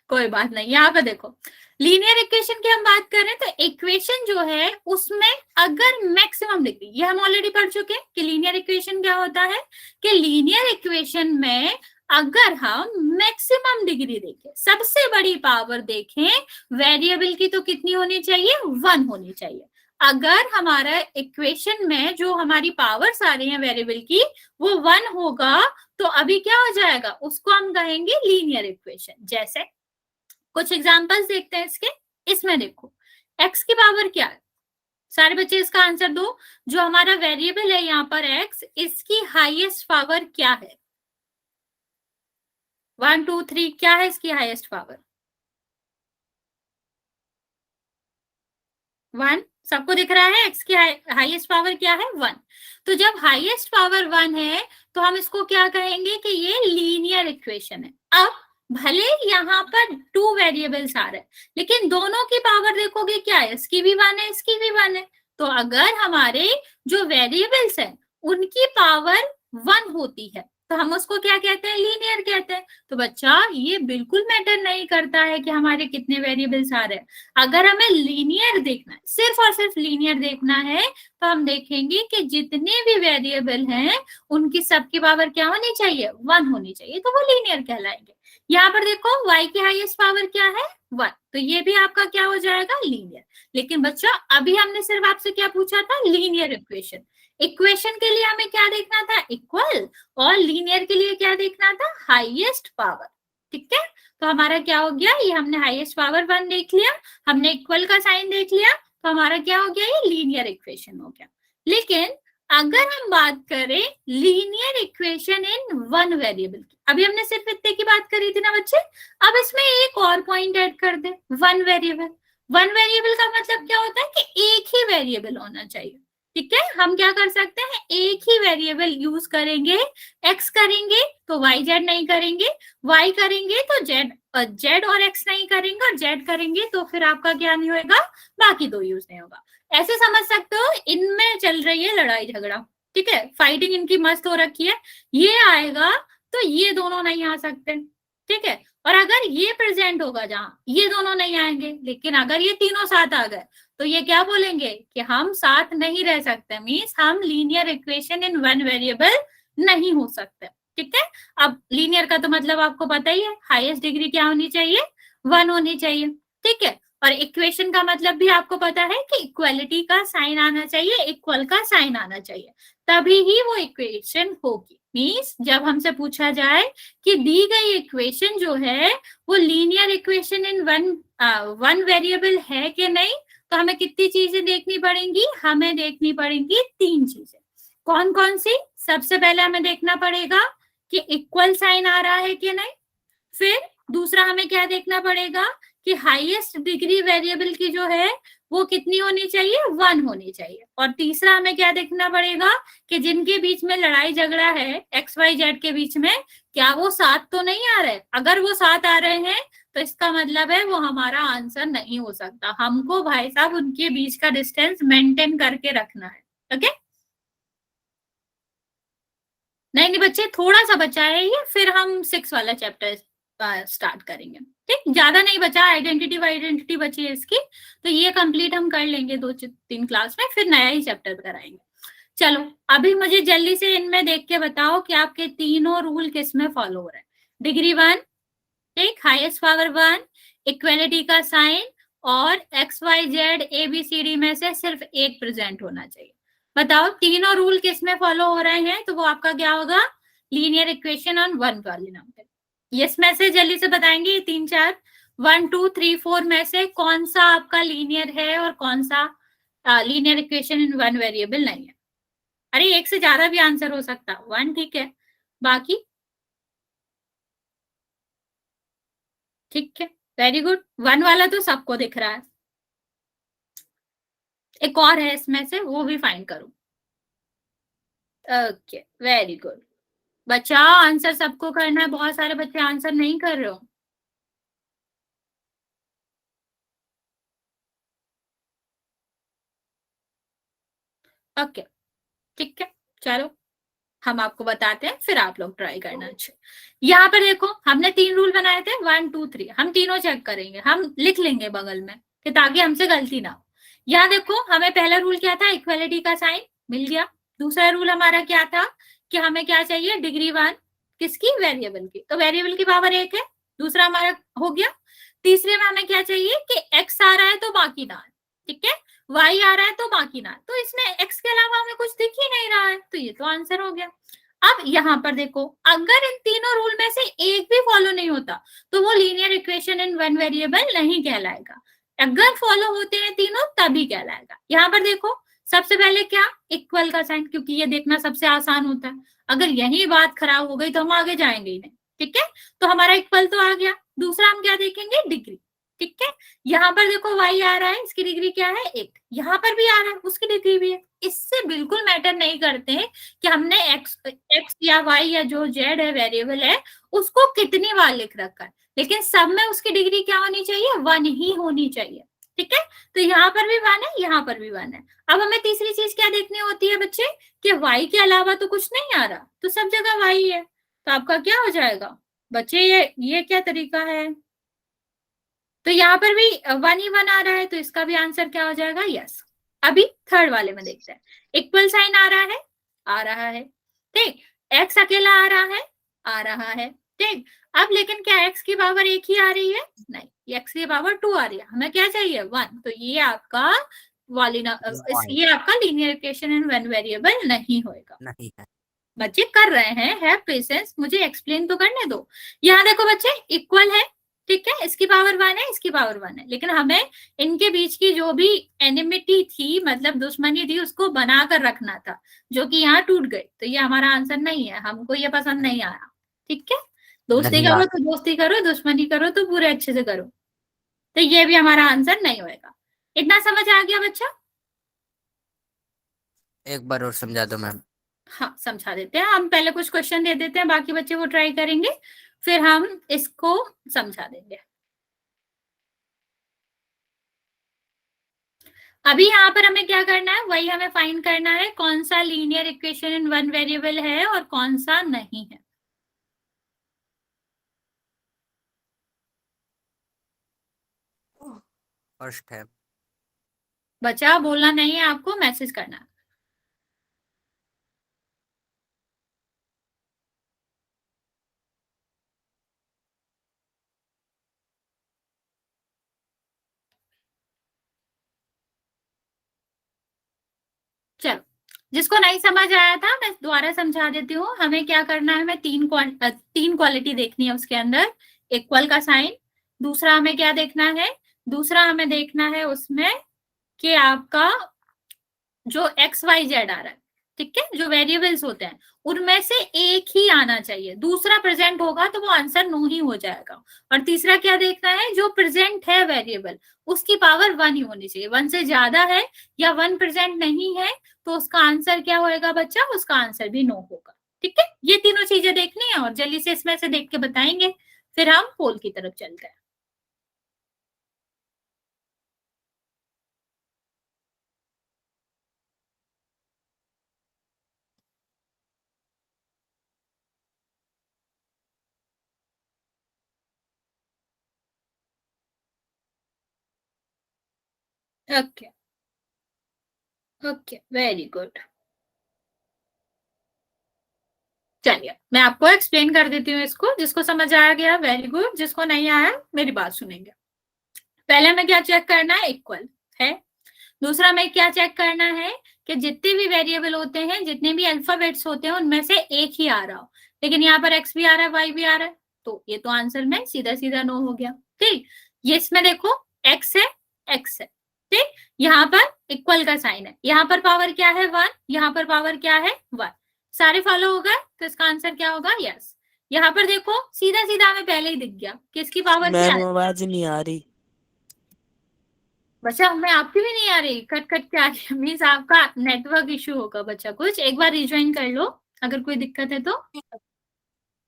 कोई बात नहीं। यहाँ पे देखो लीनियर इक्वेशन की हम बात कर रहे हैं, तो इक्वेशन जो है उसमें अगर मैक्सिमम डिग्री, ये हम ऑलरेडी पढ़ चुके हैं कि लीनियर इक्वेशन क्या होता है, कि लीनियर इक्वेशन में अगर हम मैक्सिमम डिग्री देखें, सबसे बड़ी पावर देखें वेरिएबल की, तो कितनी होनी चाहिए? 1 होनी चाहिए। अगर हमारा इक्वेशन में जो हमारी पावर्स आ रही है वेरिएबल की वो 1 होगा, तो अभी क्या हो जाएगा? उसको हम कहेंगे लीनियर इक्वेशन। जैसे कुछ एग्जांपल्स देखते हैं इसके। इसमें देखो x की पावर क्या है, सारे बच्चे इसका आंसर दो। जो हमारा वेरिएबल है यहाँ पर x, इसकी हाईएस्ट पावर क्या है? 1 2 3, क्या है इसकी हाईएस्ट पावर? 1। सबको दिख रहा है x की हाईएस्ट पावर क्या है? 1। तो जब हाईएस्ट पावर 1 है तो हम इसको क्या कहेंगे कि ये लीनियर इक्वेशन है। अब भले यहाँ पर 2 वेरिएबल्स आ रहे हैं, लेकिन दोनों की पावर देखोगे क्या है? इसकी भी 1 है, इसकी भी 1 है। तो अगर हमारे जो वेरिएबल्स हैं उनकी पावर 1 होती है तो हम उसको क्या कहते हैं? लीनियर कहते हैं। तो बच्चा ये बिल्कुल मैटर नहीं करता है कि हमारे कितने वेरिएबल्स आ रहे हैं। अगर हमें लीनियर देखना है, सिर्फ और सिर्फ लीनियर देखना है, तो हम देखेंगे कि जितने भी वेरिएबल हैं उनकी सबकी पावर क्या होनी चाहिए? 1 होनी चाहिए, तो वो लीनियर कहलाएंगे। यहाँ पर देखो y की हाईएस्ट पावर क्या है? 1, तो ये भी आपका क्या हो जाएगा? लीनियर। लेकिन बच्चा अभी हमने सिर्फ आपसे क्या पूछा था? Linear equation. इक्वेशन के लिए हमें क्या देखना था? इक्वल। और लीनियर के लिए क्या देखना था? Highest power. ठीक है, तो हमारा क्या हो गया? ये हमने हाईएस्ट पावर 1 देख लिया, हमने इक्वल का साइन देख लिया, तो हमारा क्या हो गया? ये लीनियर इक्वेशन हो गया। लेकिन अगर हम बात करें linear equation in one variable की, अभी हमने सिर्फ इतने की बात करी थी ना बच्चे, अब इसमें एक और पॉइंट ऐड कर दे, वन वेरिएबल। वन वेरिएबल का मतलब क्या होता है कि एक ही वेरिएबल होना चाहिए। ठीक है, हम क्या कर सकते हैं? एक ही वेरिएबल यूज करेंगे। x करेंगे तो y z नहीं करेंगे, y करेंगे तो z और x नहीं करेंगे, और z करेंगे तो फिर आपका क्या नहीं होगा? बाकी 2 यूज नहीं होगा। ऐसे समझ सकते हो इनमें चल रही है लड़ाई झगड़ा। ठीक है, फाइटिंग इनकी मस्त हो रखी है। ये आएगा तो ये दोनों नहीं आ सकते, ठीक है। और अगर ये प्रेजेंट होगा जहां ये दोनों नहीं आएंगे, लेकिन अगर ये तीनों साथ आ गए तो ये क्या बोलेंगे कि हम साथ नहीं रह सकते, मीन्स हम linear equation in one variable नहीं हो सकते, ठीक है। अब लीनियर का तो मतलब आपको पता ही है, हाईएस्ट डिग्री क्या होनी चाहिए, 1 होनी चाहिए, ठीक है। और इक्वेशन का मतलब भी आपको पता है कि इक्वलिटी का साइन आना चाहिए, इक्वल का साइन आना चाहिए, तभी ही वो इक्वेशन होगी। मीन्स जब हमसे पूछा जाए कि दी गई इक्वेशन जो है वो linear equation in one variable है कि नहीं, तो हमें कितनी चीजें देखनी पड़ेंगी, हमें देखनी पड़ेंगी 3 चीजें। कौन कौन सी? सबसे पहले हमें देखना पड़ेगा कि इक्वल साइन आ रहा है कि नहीं, फिर दूसरा हमें क्या देखना पड़ेगा कि हाईएस्ट डिग्री वेरिएबल की जो है वो कितनी होनी चाहिए, 1 होनी चाहिए, और तीसरा हमें क्या देखना पड़ेगा कि जिनके बीच में लड़ाई झगड़ा है एक्स वाई जेड के बीच में, क्या वो साथ तो नहीं आ रहे। अगर वो साथ आ रहे हैं तो इसका मतलब है वो हमारा आंसर नहीं हो सकता, हमको भाई साहब उनके बीच का डिस्टेंस मेंटेन करके रखना है, ओके। नहीं नहीं बच्चे, थोड़ा सा बचा है ये, फिर हम 6 वाला चैप्टर स्टार्ट करेंगे, ठीक। ज्यादा नहीं बचा, आइडेंटिटी बची है इसकी, तो ये कंप्लीट हम कर लेंगे 2-3 क्लास में, फिर नया ही चैप्टर कराएंगे। चलो अभी मुझे जल्दी से इनमें देख के बताओ कि आपके तीनों रूल किस में फॉलो हो रहे हैं। डिग्री 1, ठीक, हाईएस्ट पावर 1, इक्वलिटी का साइन, और x y z a b c d में से सिर्फ एक प्रेजेंट होना चाहिए। बताओ तीनों रूल किस में फॉलो हो रहे हैं, तो वो आपका क्या होगा, linear equation on one polynomial. Yes में से जल्दी से बताएंगे ये 3-4 1 2 3 4 में से कौन सा आपका लीनियर है और कौन सा linear equation in one variable नहीं है। अरे एक से ज्यादा भी आंसर हो सकता, 1 ठीक है, बाकी ठीक है, वेरी गुड। 1 वाला तो सबको दिख रहा है, एक और है इसमें से, वो भी फाइंड करो। Okay very good. बच्चा आंसर सबको करना है, बहुत सारे बच्चे आंसर नहीं कर रहे हो। ओके ठीक है, चलो हम आपको बताते हैं, फिर आप लोग ट्राई करना। अच्छा यहाँ पर देखो, हमने 3 रूल बनाए थे, 1 2 3, हम तीनों चेक करेंगे, हम लिख लेंगे बगल में कि ताकि हमसे गलती ना हो। यहाँ देखो हमें पहला रूल क्या था, इक्वलिटी का साइन मिल गया। दूसरा रूल हमारा क्या था कि हमें क्या चाहिए, डिग्री 1 किसकी, वेरिएबल की, तो वेरिएबल की पावर 1 है, दूसरा हमारा हो गया। तीसरे में हमें क्या चाहिए कि एक्स आ रहा है तो बाकी ना, ठीक है, वाई आ रहा है तो बाकी ना, तो इसमें एक्स के अलावा हमें कुछ दिख ही नहीं रहा है, तो ये तो आंसर हो गया। अब यहाँ पर देखो, अगर इन तीनों रूल में से एक भी फॉलो नहीं होता तो वो linear equation in one variable नहीं कहलाएगा, अगर फॉलो होते हैं तीनों तभी कहलाएगा। यहाँ पर देखो सबसे पहले क्या, इक्वल का साइन, क्योंकि ये देखना सबसे आसान होता है, अगर यही बात खराब हो गई तो हम आगे जाएंगे ही नहीं, ठीक है। तो हमारा इक्वल तो आ गया, दूसरा हम क्या देखेंगे, डिग्री, ठीक है। यहाँ पर देखो y आ रहा है, इसकी डिग्री क्या है, 1, यहाँ पर भी आ रहा है, उसकी डिग्री भी है। इससे बिल्कुल मैटर नहीं करते हैं कि हमने x या y या जो z है वेरिएबल है उसको कितनी बार लिख रखा है, लेकिन सब में उसकी डिग्री क्या होनी चाहिए, 1 ही होनी चाहिए, ठीक है। तो यहाँ पर भी 1 है, यहाँ पर भी 1 है। अब हमें तीसरी चीज क्या देखनी होती है बच्चे, कि y के अलावा तो कुछ नहीं आ रहा, तो सब जगह y है, तो आपका क्या हो जाएगा बच्चे, ये क्या तरीका है, तो यहाँ पर भी 1 ही 1 आ रहा है, तो इसका भी आंसर क्या हो जाएगा, यस। अभी थर्ड वाले में देखते हैं, इक्वल साइन आ रहा है, आ रहा है, ठीक, एक्स अकेला आ रहा है, आ रहा है, ठीक। अब लेकिन क्या एक्स की पावर 1 ही आ रही है, नहीं, एक्स की पावर 2 आ रही है, हमें क्या चाहिए, 1, तो ये आपका ये आपका linear equation in one variable नहीं होगा, नहीं है। बच्चे कर रहे हैं, हैव पेशेंस, मुझे एक्सप्लेन तो करने दो। यहाँ देखो बच्चे इक्वल है, ठीक है, इसकी पावर 1 है, इसकी पावर 1 है, लेकिन हमें इनके बीच की जो भी एनिमिटी थी, मतलब दुश्मनी थी, उसको बनाकर रखना था, जो कि यहाँ टूट गई, तो ये हमारा आंसर नहीं है, हमको ये पसंद नहीं आया, ठीक है। दोस्ती करो तो दोस्ती करो, दुश्मनी करो तो पूरे अच्छे से करो, तो ये भी हमारा आंसर नहीं होगा। इतना समझ आ गया बच्चा, एक बार और समझा दो मैम। हाँ समझा देते हैं, हम पहले कुछ क्वेश्चन दे देते हैं, बाकी बच्चे वो ट्राई करेंगे, फिर हम इसको समझा देंगे। अभी यहाँ पर हमें क्या करना है, वही हमें फाइंड करना है कौन सा linear equation in one variable है और कौन सा नहीं है। फर्स्ट है। बच्चा बोलना नहीं है, आपको मैसेज करना है। चलो, जिसको नहीं समझ आया था मैं दोबारा समझा देती हूँ। हमें क्या करना है, हमें तीन क्वालिटी देखनी है उसके अंदर। इक्वल का साइन, दूसरा हमें क्या देखना है, दूसरा हमें देखना है उसमें कि आपका जो एक्स वाई जेड आ रहा है, ठीक है, जो वेरिएबल्स होते हैं उनमें से एक ही आना चाहिए। दूसरा प्रेजेंट होगा तो वो आंसर नो ही हो जाएगा। और तीसरा क्या देखना है, जो प्रेजेंट है वेरिएबल उसकी पावर 1 ही होनी चाहिए। 1 से ज्यादा है या 1 प्रेजेंट नहीं है तो उसका आंसर क्या होएगा बच्चा, उसका आंसर भी नो होगा। ठीक है, ये तीनों चीजें देखनी है और जल्दी से इसमें से देख के बताएंगे, फिर हम पोल की तरफ चलते हैं। Okay okay, very good. चलिए मैं आपको एक्सप्लेन कर देती हूँ इसको। जिसको समझ आया गया वेरी गुड, जिसको नहीं आया मेरी बात सुनेंगे। पहले हमें क्या चेक करना है, इक्वल है। दूसरा हमें क्या चेक करना है कि जितने भी वेरिएबल होते हैं, जितने भी अल्फाबेट्स होते हैं उनमें से एक ही आ रहा हो। लेकिन यहाँ पर एक्स भी आ रहा है, वाई भी आ रहा है, तो ये तो आंसर में सीधा सीधा नो हो गया। ठीक, ये इसमें देखो एक्स है, एक्स है, ठीक, यहाँ पर इक्वल का साइन है, यहाँ पर पावर क्या है 1, यहाँ पर पावर क्या है 1। सारे फॉलो हो गए तो इसका आंसर क्या होगा, यस। यहाँ पर देखो सीधा सीधा हमें पहले ही दिख गया कि इसकी पावर क्या मैम है। आवाज नहीं आ रही। बच्चा हमें आपकी भी नहीं आ रही, कट कट के आ रही, मीन्स आपका नेटवर्क इशू होगा बच्चा कुछ। एक बार रिज्वाइन कर लो अगर कोई दिक्कत है तो।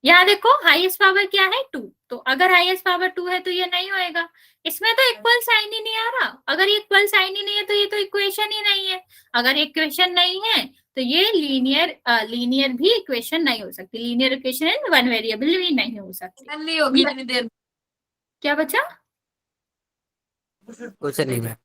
यहाँ देखो हाईएस्ट पावर क्या है 2, तो अगर हाईएस्ट पावर 2 है तो ये नहीं होएगा। इसमें तो इक्वल साइन ही नहीं आ रहा। अगर ये इक्वल साइन ही नहीं है तो ये तो इक्वेशन ही नहीं है। अगर इक्वेशन नहीं है तो ये लीनियर भी इक्वेशन नहीं हो सकती। Linear equation in one variable भी नहीं हो सकती। नहीं होगी इतनी देर। क्या बच्चा, कुछ नहीं मैम।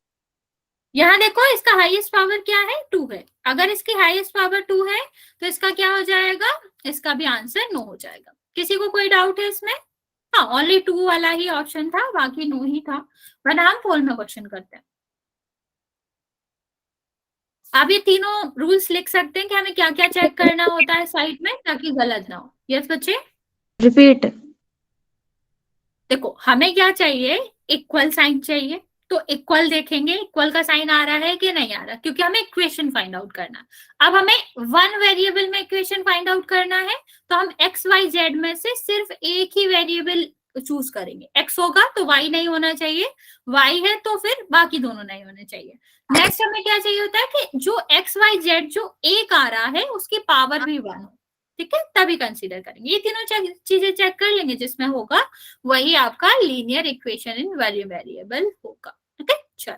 यहाँ देखो इसका हाईएस्ट पावर क्या है 2 है। अगर इसकी हाईएस्ट पावर 2 है तो इसका क्या हो जाएगा, इसका भी आंसर नो हो जाएगा। किसी को कोई डाउट है इसमें? हाँ, ओनली 2 वाला ही ऑप्शन था, बाकी नो ही था। वरना हम पोल में क्वेश्चन करते हैं। आप ये तीनों रूल्स लिख सकते हैं कि हमें क्या क्या चेक करना होता है साइड में ताकि गलत ना हो। यस बच्चे, रिपीट। देखो हमें क्या चाहिए, इक्वल साइन चाहिए। तो इक्वल देखेंगे, इक्वल का साइन आ रहा है कि नहीं आ रहा, क्योंकि हमें इक्वेशन फाइंड आउट करना है। अब हमें वन वेरिएबल में इक्वेशन फाइंड आउट करना है तो हम एक्स वाई जेड में से सिर्फ एक ही वेरिएबल चूज करेंगे। एक्स होगा तो वाई नहीं होना चाहिए, वाई है तो फिर बाकी दोनों नहीं होने चाहिए। नेक्स्ट हमें क्या चाहिए होता है कि जो एक्स वाई जेड जो एक आ रहा है उसकी पावर भी 1 हो। ठीक है, तभी कंसीडर करेंगे। ये तीनों चीजें चेक कर लेंगे, जिसमें होगा वही आपका लीनियर इक्वेशन इन वेरिएबल होगा। ठीक है, चलो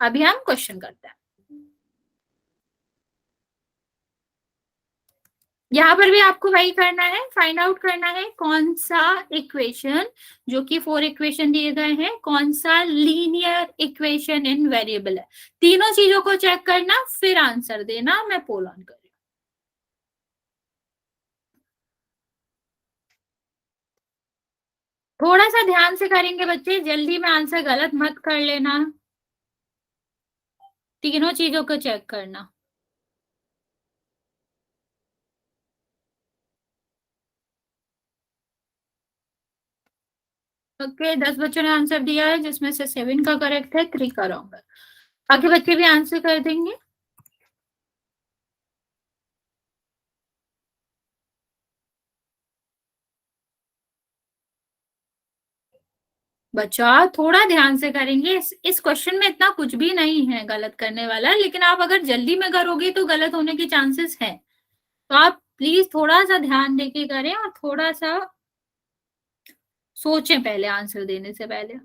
अभी हम क्वेश्चन करते हैं। यहाँ पर भी आपको वही करना है, फाइंड आउट करना है कौन सा इक्वेशन, जो कि 4 इक्वेशन दिए गए हैं, कौन सा लीनियर इक्वेशन इन वेरिएबल है। तीनों चीजों को चेक करना फिर आंसर देना। मैं पोल ऑन कर रही हूँ। थोड़ा सा ध्यान से करेंगे बच्चे, जल्दी में आंसर गलत मत कर लेना। तीनों चीजों को चेक करना। ओके, 10 बच्चों ने आंसर दिया है, जिसमें से 7 का करेक्ट है, 3 का रॉन्ग है। बाकी बच्चे भी आंसर कर देंगे। बच्चा थोड़ा ध्यान से करेंगे। इस क्वेश्चन में इतना कुछ भी नहीं है गलत करने वाला, लेकिन आप अगर जल्दी में करोगे तो गलत होने के चांसेस हैं। तो आप प्लीज थोड़ा सा ध्यान देके करें और थोड़ा सा सोचें पहले आंसर देने से पहले।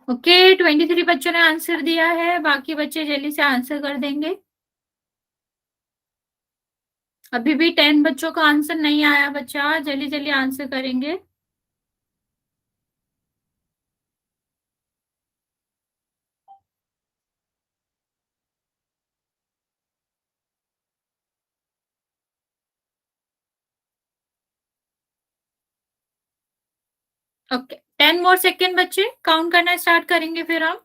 ओके 23 बच्चों ने आंसर दिया है, बाकी बच्चे जल्दी से आंसर कर देंगे। अभी भी 10 बच्चों का आंसर नहीं आया, बच्चा जल्दी जल्दी आंसर करेंगे। ओके 10 मोर सेकेंड बच्चे, काउंट करना स्टार्ट करेंगे फिर हम।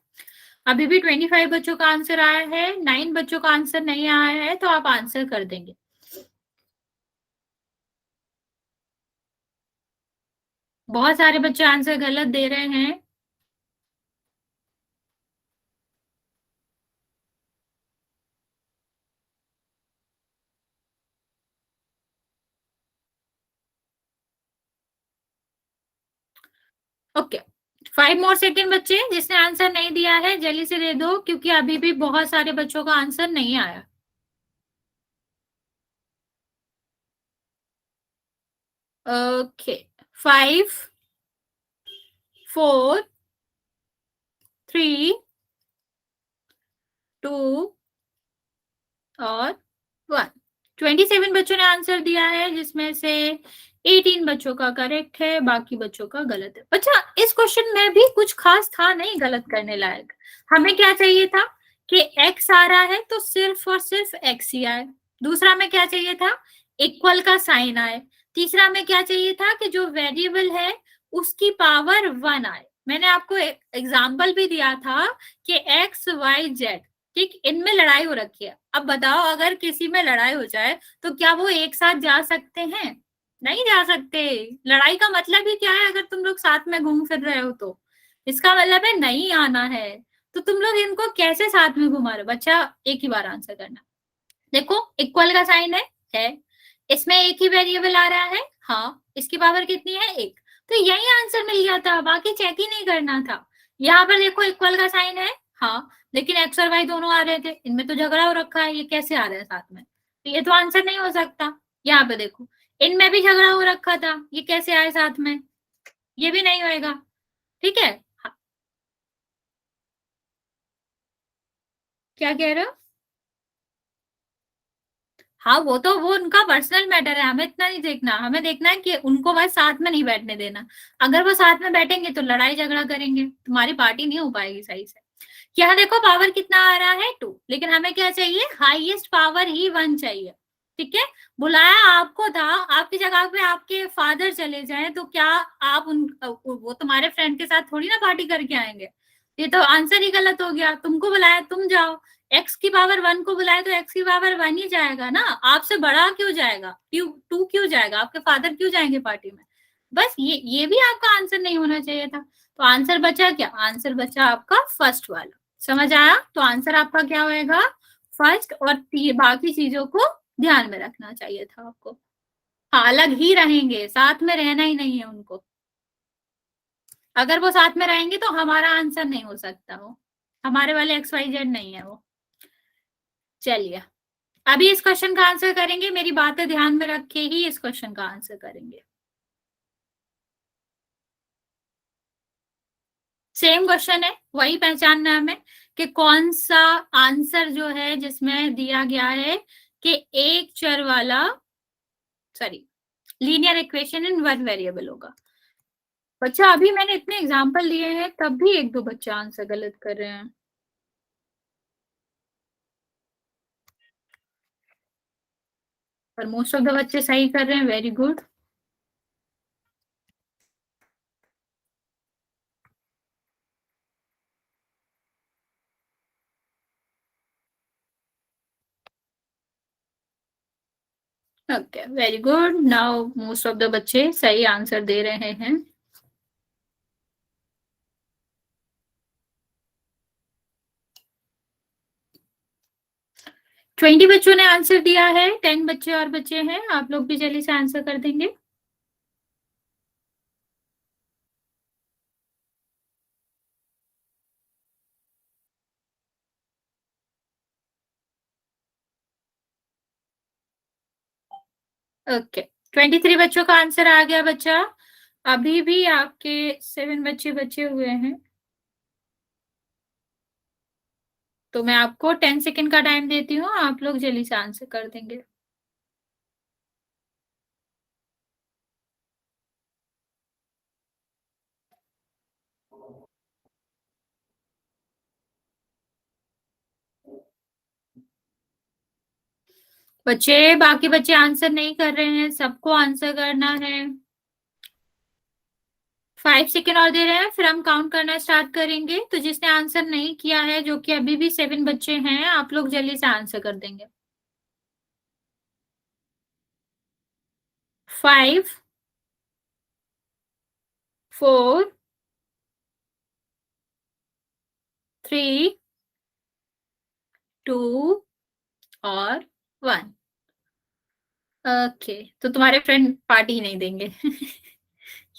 अभी भी 25 बच्चों का आंसर आया है, 9 बच्चों का आंसर नहीं आया है, तो आप आंसर कर देंगे। बहुत सारे बच्चे आंसर गलत दे रहे हैं। ओके 5 मोर सेकेंड बच्चे, जिसने आंसर नहीं दिया है जल्दी से दे दो, क्योंकि अभी भी बहुत सारे बच्चों का आंसर नहीं आया। ओके 5 4 3 2 और 1। 27 बच्चों ने आंसर दिया है, जिसमें से 18 बच्चों का करेक्ट है, बाकी बच्चों का गलत है। अच्छा इस क्वेश्चन में भी कुछ खास था नहीं गलत करने लायक। हमें क्या चाहिए था कि x आ रहा है तो सिर्फ और सिर्फ x ही आए। दूसरा में क्या चाहिए था, इक्वल का साइन आए। तीसरा में क्या चाहिए था कि जो वेरिएबल है उसकी पावर 1 आए। मैंने आपको एग्जाम्पल भी दिया था कि x y z, ठीक, इनमें लड़ाई हो रखी है। अब बताओ अगर किसी में लड़ाई हो जाए तो क्या वो एक साथ जा सकते हैं? नहीं जा सकते। लड़ाई का मतलब ही क्या है, अगर तुम लोग साथ में घूम फिर रहे हो तो इसका मतलब है नहीं आना है। तो तुम लोग इनको कैसे साथ में घुमा रहे हो? बच्चा एक ही बार आंसर करना। देखो इक्वल का साइन है, इसमें एक ही वेरिएबल आ रहा है, हाँ, इसकी पावर कितनी है 1, तो यही आंसर मिल गया था, बाकी चेक ही नहीं करना था। यहाँ पर देखो इक्वल का साइन है, हाँ, लेकिन एक्स और वाई दोनों आ रहे थे, इनमें तो झगड़ा हो रखा है, ये कैसे आ रहे हैं साथ में? तो ये तो आंसर नहीं हो सकता। यहाँ पे देखो इनमें भी झगड़ा हो रखा था, ये कैसे आए साथ में? ये भी नहीं होएगा। ठीक है, हाँ, क्या कह रहे हो? हाँ वो उनका पर्सनल मैटर है, हमें इतना नहीं देखना। हमें देखना है कि उनको बस साथ में नहीं बैठने देना। अगर वो साथ में बैठेंगे तो लड़ाई झगड़ा करेंगे, तुम्हारी पार्टी नहीं हो पाएगी सही से। यहाँ देखो पावर कितना आ रहा है 2, लेकिन हमें क्या चाहिए, हाईएस्ट पावर ही 1 चाहिए। ठीक है, बुलाया आपको था, आपकी जगह पे आपके फादर चले जाए तो क्या आप वो तुम्हारे फ्रेंड के साथ थोड़ी ना पार्टी करके आएंगे? ये तो आंसर ही गलत हो गया। तुमको बुलाया तुम जाओ, एक्स की पावर 1 को बुलाए तो एक्स की पावर 1 ही जाएगा ना, आपसे बड़ा क्यों जाएगा? 2 क्यों जाएगा? आपके फादर क्यों जाएंगे पार्टी में? बस ये भी आपका आंसर नहीं होना चाहिए था। तो आंसर बचा क्या? आंसर बचा आपका फर्स्ट वाला। समझ आया? तो आंसर आपका क्या होएगा, फर्स्ट, और बाकी चीजों को ध्यान में रखना चाहिए था आपको। हाँ अलग ही रहेंगे, साथ में रहना ही नहीं है उनको। अगर वो साथ में रहेंगे तो हमारा आंसर नहीं हो सकता, वो हमारे वाले एक्स वाई जेड नहीं है वो। चलिए अभी इस क्वेश्चन का आंसर करेंगे, मेरी बातें ध्यान में रख के ही इस क्वेश्चन का आंसर करेंगे। सेम क्वेश्चन है, वही पहचानना है हमें कि कौन सा आंसर जो है जिसमें दिया गया है कि एक चर वाला, sorry, linear equation in one variable होगा। बच्चा अभी मैंने इतने एग्जांपल दिए हैं तब भी एक दो बच्चे आंसर गलत कर रहे हैं। पर मोस्ट ऑफ द बच्चे सही कर रहे हैं, very good. Okay very good, now most of the बच्चे सही आंसर दे रहे हैं। ट्वेंटी बच्चों ने आंसर दिया है, 10 बच्चे और बच्चे हैं, आप लोग भी जल्दी से आंसर कर देंगे। ओके 23 बच्चों का आंसर आ गया बच्चा। अभी भी आपके 7 बच्चे बचे हुए हैं। तो मैं आपको 10 सेकेंड का टाइम देती हूँ, आप लोग जल्दी से आंसर कर देंगे। बच्चे, बाकी बच्चे आंसर नहीं कर रहे हैं, सबको आंसर करना है। 5 सेकेंड और दे रहे हैं, फिर हम काउंट करना स्टार्ट करेंगे। तो जिसने आंसर नहीं किया है, जो कि अभी भी 7 बच्चे हैं, आप लोग जल्दी से आंसर कर देंगे। 5, 4, 3, 2 और 1। ओके, तो तुम्हारे फ्रेंड पार्टी नहीं देंगे।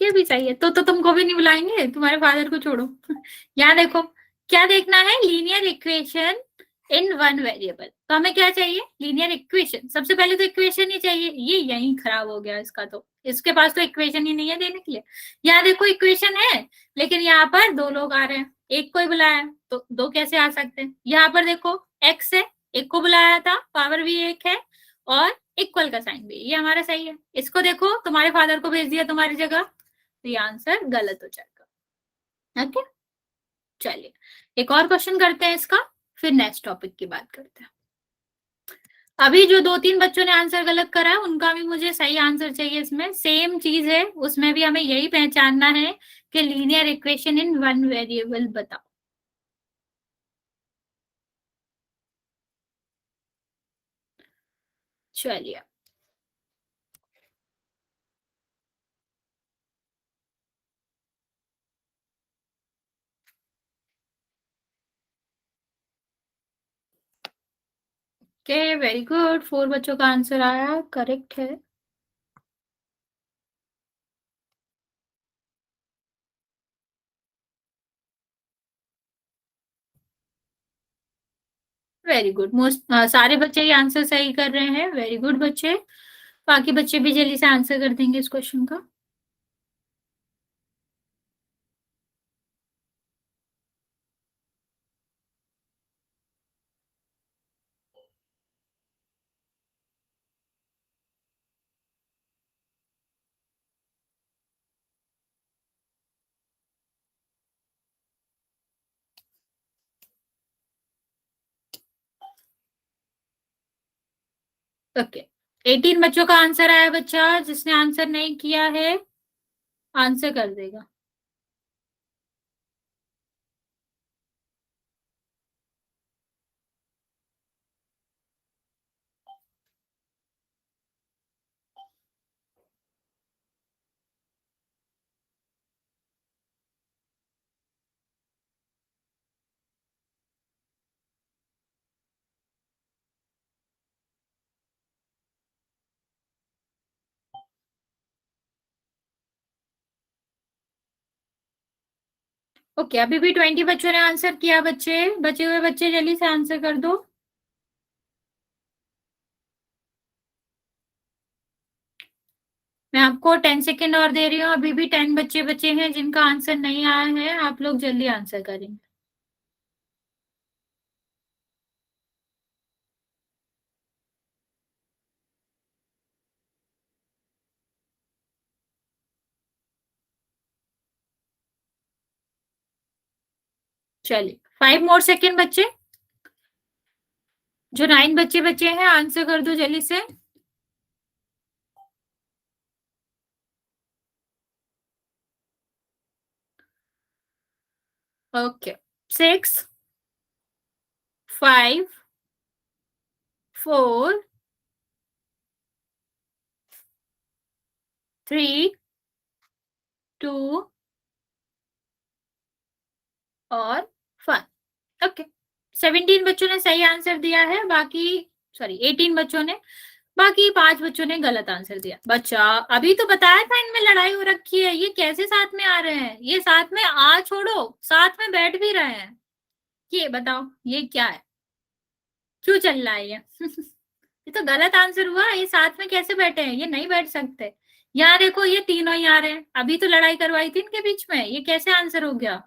ये भी सही है। तो तुमको भी नहीं बुलाएंगे, तुम्हारे फादर को छोड़ो। यहाँ देखो, क्या देखना है, linear equation in one variable. तो हमें क्या चाहिए, लीनियर इक्वेशन। सबसे पहले तो इक्वेशन ही चाहिए। ये यहीं खराब हो गया इसका, तो इसके पास तो इक्वेशन ही नहीं है देने के लिए। यहाँ देखो इक्वेशन है, लेकिन यहाँ पर 2 लोग आ रहे हैं, एक को ही बुलाया तो 2 कैसे आ सकते हैं। यहाँ पर देखो x है, एक को बुलाया था, पावर भी 1 है और इक्वल का साइन भी, ये हमारा सही है। इसको देखो, तुम्हारे फादर को भेज दिया तुम्हारी जगह, तो ये आंसर गलत हो जाएगा। ओके, चलिए एक और क्वेश्चन करते हैं इसका, फिर नेक्स्ट टॉपिक की बात करते हैं। अभी जो 2-3 बच्चों ने आंसर गलत करा है, उनका भी मुझे सही आंसर चाहिए। इसमें सेम चीज है, उसमें भी हमें यही पहचानना है कि linear equation in one variable बताओ। चलिए, ओके वेरी गुड, 4 बच्चों का आंसर आया, करेक्ट है। वेरी गुड, मोस्ट सारे बच्चे ये आंसर सही कर रहे हैं। वेरी गुड बच्चे, बाकी बच्चे भी जल्दी से आंसर कर देंगे इस क्वेश्चन का। ओके, 18 बच्चों का आंसर आया। बच्चा जिसने आंसर नहीं किया है, आंसर कर देगा। ओके, अभी भी 20 बच्चों ने आंसर किया। बच्चे, बचे हुए बच्चे जल्दी से आंसर कर दो। मैं आपको 10 सेकेंड और दे रही हूँ, अभी भी 10 बच्चे बचे हैं जिनका आंसर नहीं आया है। आप लोग जल्दी आंसर करेंगे। चलिए 5 मोर सेकेंड बच्चे, जो 9 बच्चे बचे हैं आंसर कर दो जल्दी से। ओके, 6, 5, 4, 3, 2 और 1। ओके, 17 बच्चों ने सही आंसर दिया है, बाकी 18 बच्चों ने, बाकी 5 बच्चों ने गलत आंसर दिया। बच्चा, अभी तो बताया था इनमें लड़ाई हो रखी है, ये कैसे साथ में आ रहे हैं? ये साथ में आ छोड़ो, साथ में बैठ भी रहे हैं। ये बताओ, ये क्या है, क्यों चल रहा है ये? ये तो गलत आंसर हुआ। ये साथ में कैसे बैठे हैं? ये नहीं बैठ सकते। यहाँ देखो, ये तीनों ही आ रहे हैं, अभी तो लड़ाई करवाई थी इनके बीच में, ये कैसे आंसर हो गया?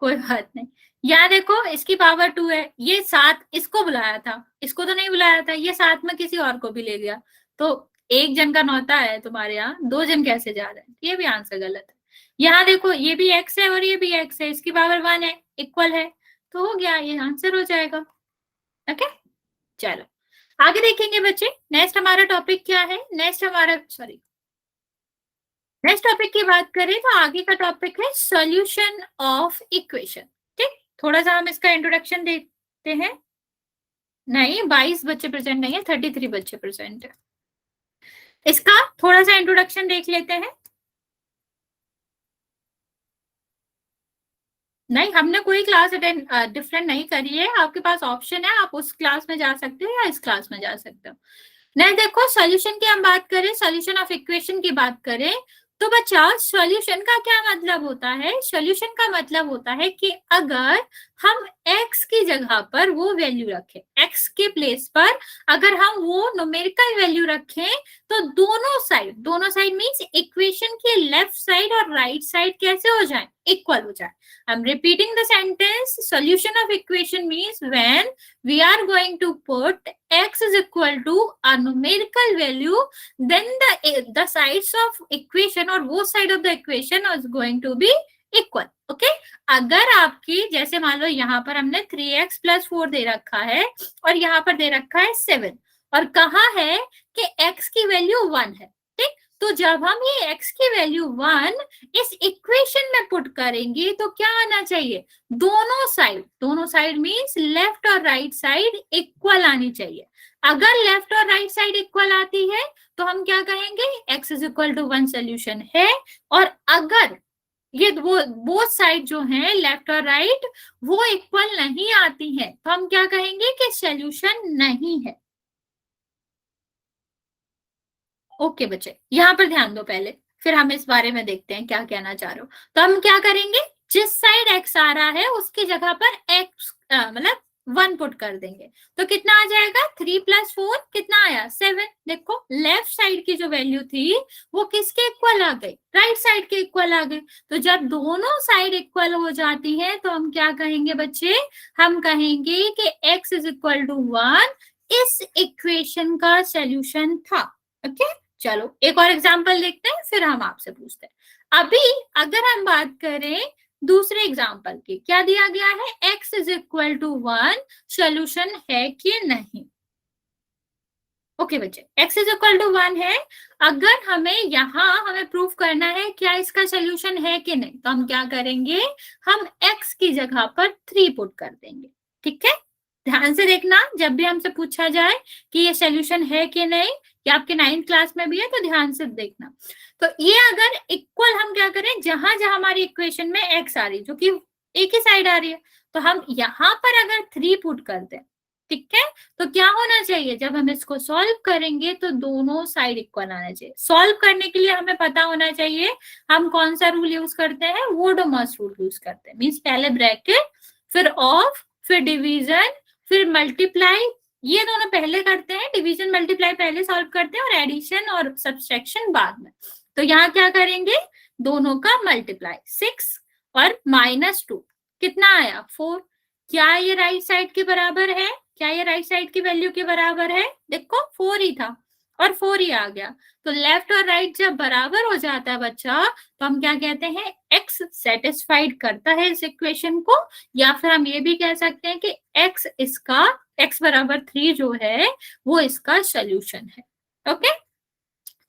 कोई बात नहीं, यहाँ देखो इसकी पावर 2 है, ये 7 इसको बुलाया था, इसको तो नहीं बुलाया था, ये 7 में किसी और को भी ले गया, तो एक जन का नौता है तुम्हारे यहाँ, 2 जन कैसे जा रहे हैं? ये भी आंसर गलत है। यहाँ देखो ये भी x है और ये भी x है, इसकी पावर 1 है, इक्वल है, तो हो गया, ये आंसर हो जाएगा। ओके चलो आगे देखेंगे बच्चे। नेक्स्ट हमारा टॉपिक क्या है? नेक्स्ट टॉपिक की बात करें तो आगे का टॉपिक है सॉल्यूशन ऑफ इक्वेशन। ठीक, थोड़ा सा हम इसका इंट्रोडक्शन देखते हैं। नहीं 22 बच्चे प्रेजेंट नहीं है, 33 बच्चे प्रेजेंट है। इसका थोड़ा सा इंट्रोडक्शन देख लेते हैं। नहीं हमने कोई क्लास अटेंड डिफरेंट नहीं करी है, आपके पास ऑप्शन है, आप उस क्लास में जा सकते हो या इस क्लास में जा सकते हो। नहीं देखो सॉल्यूशन की हम बात करें, सॉल्यूशन ऑफ इक्वेशन की बात करें तो बच्चा सॉल्यूशन का क्या मतलब होता है? सॉल्यूशन का मतलब होता है कि अगर हम x की जगह पर वो वैल्यू रखें, x के प्लेस पर अगर हम वो न्यूमेरिकल वैल्यू रखें तो दोनों साइड मींस इक्वेशन के लेफ्ट साइड और राइट साइड कैसे हो जाए? इक्वल हो जाए। I am repeating the sentence, solution of equation means when we are going to put x is equal to a numerical value, then the sides of equation or both side of the equation is going to be equal. okay? अगर आपकी जैसे मान लो यहाँ पर हमने 3x + 4 दे रखा है और यहाँ पर दे रखा है 7 और कहा है कि x की वैल्यू 1 है, ठीक, तो जब हम ये x की वैल्यू 1 इस इक्वेशन में पुट करेंगे तो क्या आना चाहिए? दोनों साइड मींस लेफ्ट और राइट साइड इक्वल आनी चाहिए। अगर लेफ्ट और राइट साइड इक्वल आती है तो हम क्या कहेंगे? x = 1 सोल्यूशन है। और अगर ये बोथ साइड जो है लेफ्ट और राइट वो इक्वल नहीं आती है तो हम क्या कहेंगे? कि सोल्यूशन नहीं है। ओके बच्चे यहाँ पर ध्यान दो पहले, फिर हम इस बारे में देखते हैं क्या कहना चाह रहे हो। तो हम क्या करेंगे? जिस साइड x आ रहा है उसकी जगह पर x मतलब 1 पुट कर देंगे तो कितना आ जाएगा? 3 + 4 कितना आया? 7। देखो लेफ्ट साइड की जो वैल्यू थी वो किसके इक्वल आ गई? राइट साइड के इक्वल आ गई। तो जब दोनों साइड इक्वल हो जाती है तो हम क्या कहेंगे बच्चे? हम कहेंगे कि x = 1 इस इक्वेशन का सोल्यूशन था। ओके चलो एक और एग्जांपल देखते हैं फिर हम आपसे पूछते हैं। अभी अगर हम बात करें दूसरे एग्जांपल की, क्या दिया गया है? x = 1 सोल्यूशन है कि नहीं? ओके बच्चे x = 1 है। अगर हमें प्रूफ करना है क्या इसका सोल्यूशन है कि नहीं तो हम क्या करेंगे? हम x की जगह पर 3 पुट कर देंगे। ठीक है, ध्यान से देखना, जब भी हमसे पूछा जाए कि ये सोल्यूशन है कि नहीं, या आपके 9th क्लास में भी है तो ध्यान से देखना। तो ये अगर इक्वल हम क्या करें? जहां जहां हमारी इक्वेशन में x आ रही है जो कि एक ही साइड आ रही है तो हम यहाँ पर अगर 3 पुट कर दें, ठीक है, तो क्या होना चाहिए? जब हम इसको सॉल्व करेंगे तो दोनों साइड इक्वल आना चाहिए। सॉल्व करने के लिए हमें पता होना चाहिए हम कौन सा रूल यूज करते हैं? वोडोमॉस रूल यूज करते हैं। मीन्स पहले ब्रैकेट, फिर ऑफ, फिर डिवीजन, फिर मल्टीप्लाई, ये दोनों पहले करते हैं, डिवीजन मल्टीप्लाई पहले सॉल्व करते हैं और एडिशन और सब्सट्रैक्शन बाद में। तो यहाँ क्या करेंगे? दोनों का मल्टीप्लाई, 6 और -2 कितना आया? 4। क्या ये राइट साइड के बराबर है? क्या ये राइट साइड की वैल्यू के बराबर है? देखो 4 ही था और 4 ही आ गया। तो लेफ्ट और राइट जब बराबर हो जाता है बच्चा तो हम क्या कहते हैं? x सेटिस्फाइड करता है इस इक्वेशन को, या फिर हम ये भी कह सकते हैं कि x = 3 जो है वो इसका सोल्यूशन है। ओके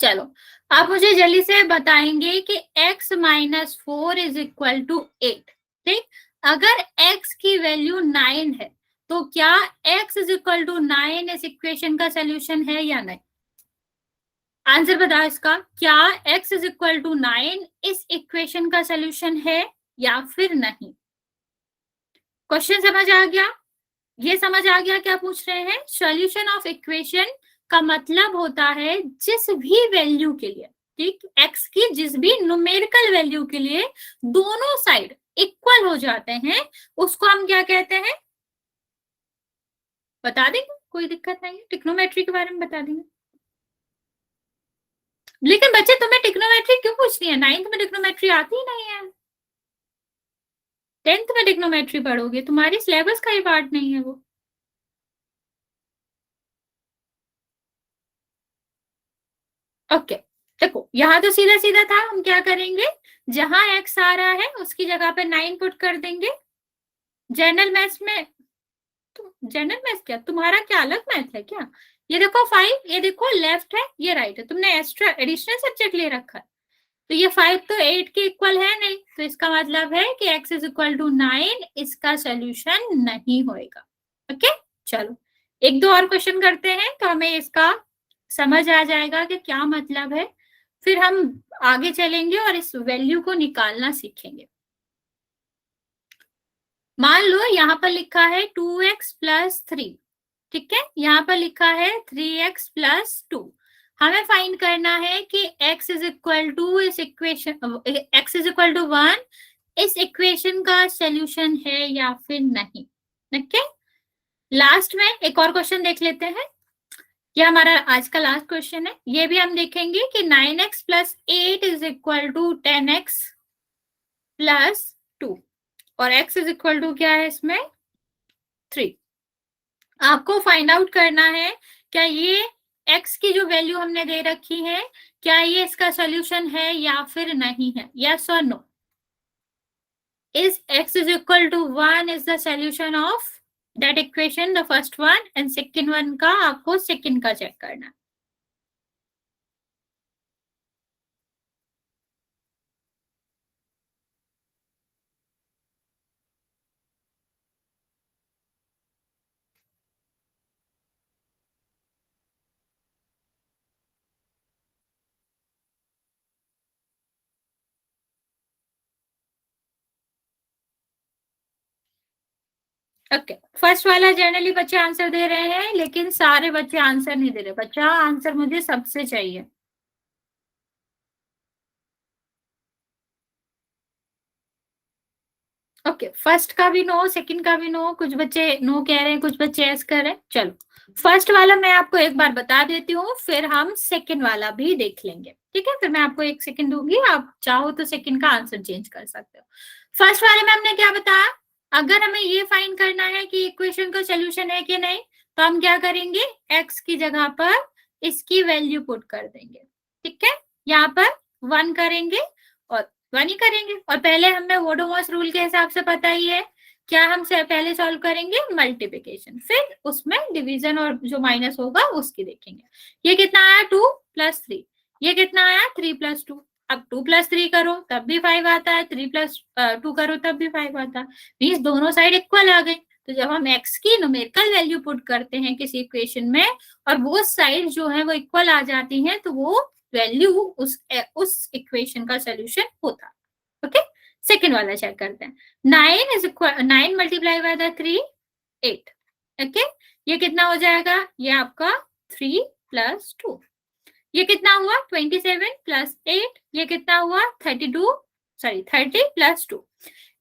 चलो आप मुझे जल्दी से बताएंगे कि x - 4 = 8। ठीक, अगर x की वैल्यू 9 है तो क्या x = 9 इस इक्वेशन का सोल्यूशन है या नहीं? आंसर बताओ इसका, क्या x = 9 इस इक्वेशन का सोल्यूशन है या फिर नहीं? क्वेश्चन समझ आ गया? ये समझ आ गया क्या पूछ रहे हैं? सॉल्यूशन ऑफ इक्वेशन का मतलब होता है जिस भी वैल्यू के लिए, ठीक, x की जिस भी न्यूमेरिकल वैल्यू के लिए दोनों साइड इक्वल हो जाते हैं उसको हम क्या कहते हैं? बता देंगे, कोई दिक्कत नहीं है, ट्रिग्नोमेट्री के बारे में बता देंगे। लेकिन बच्चे तुम्हें ट्रिग्नोमेट्री क्यों पूछनी है? 9th में ट्रिग्नोमेट्री आती ही नहीं है। 10th में ट्रिग्नोमेट्री पढ़ोगे, तुम्हारी सिलेबस का ही पार्ट नहीं है वो। ओके देखो, यहाँ तो सीधा सीधा था, हम क्या करेंगे, जहां x आ रहा है उसकी जगह पे 9 पुट कर देंगे। जनरल मैथ्स में, जनरल मैथ्स क्या तुम्हारा क्या अलग मैथ है क्या? ये देखो 5, ये देखो लेफ्ट है, ये राइट है, तुमने एक्स्ट्रा एडिशनल सब्जेक्ट ले रखा है, तो ये 5 तो 8 के इक्वल है नहीं, तो इसका मतलब है कि x इज इक्वल टू 9 इसका सोल्यूशन नहीं होएगा। ओके चलो एक दो और क्वेश्चन करते हैं तो हमें इसका समझ आ जाएगा कि क्या मतलब है, फिर हम आगे चलेंगे और इस वैल्यू को निकालना सीखेंगे। मान लो यहाँ पर लिखा है 2x प्लस 3, ठीक है, यहाँ पर लिखा है 3x प्लस 2। हमें फाइंड करना है कि x इज इक्वल टू इस equation, x is equal to 1 इस इक्वेशन का सोल्यूशन है या फिर नहीं। ठीक है, लास्ट में एक और क्वेश्चन देख लेते हैं, ये हमारा आज का लास्ट क्वेश्चन है। ये भी हम देखेंगे कि 9x plus 8 is equal to 10x plus 2 और x इज इक्वल टू क्या है इसमें 3। आपको फाइंड आउट करना है क्या ये x की जो वैल्यू हमने दे रखी है क्या ये इसका सॉल्यूशन है या फिर नहीं है, यस और no. Is x is equal to 1 is the solution of that equation, the first one, and second one का आपको सेकंड का चेक करना है। ओके फर्स्ट वाला जनरली बच्चे आंसर दे रहे हैं, लेकिन सारे बच्चे आंसर नहीं दे रहे। बच्चा आंसर मुझे सबसे चाहिए। ओके फर्स्ट का भी नो, सेकंड का भी नो, कुछ बच्चे नो कह रहे हैं, कुछ बच्चे एस कह रहे हैं। चलो फर्स्ट वाला मैं आपको एक बार बता देती हूँ, फिर हम सेकंड वाला भी देख लेंगे, ठीक है। फिर मैं आपको एक सेकंड दूंगी, आप चाहो तो सेकंड का आंसर चेंज कर सकते हो। फर्स्ट वाले में हमने क्या बताया, अगर हमें ये फाइंड करना है कि इक्वेशन का सोल्यूशन है कि नहीं, तो हम क्या करेंगे, x की जगह पर इसकी वैल्यू पुट कर देंगे, ठीक है। यहाँ पर 1 करेंगे और 1 ही करेंगे, और पहले हमें वोडोमॉस रूल के हिसाब से पता ही है क्या, हम पहले सॉल्व करेंगे मल्टीप्लिकेशन, फिर उसमें डिवीजन और जो माइनस होगा उसकी देखेंगे। ये कितना आया 2 प्लस 3, ये कितना आया 3 प्लस 2। अब 2 प्लस 3 करो तब भी 5 आता है, 3 प्लस 2 करो तब भी 5 आता है, मीन्स दोनों साइड इक्वल आ गई। तो जब हम x की न्यूमेरिकल वैल्यू पुट करते हैं किसी इक्वेशन में और वो साइड जो है वो इक्वल आ जाती है, तो वो वैल्यू उस इक्वेशन का सोल्यूशन होता है। ओके सेकेंड वाला चेक करते हैं। 9 is equal 9 multiply by the 3 8। Okay ये कितना हो जाएगा, ये आपका 3 प्लस 2, ये कितना हुआ 27 प्लस 8, ये कितना हुआ 30 प्लस 2।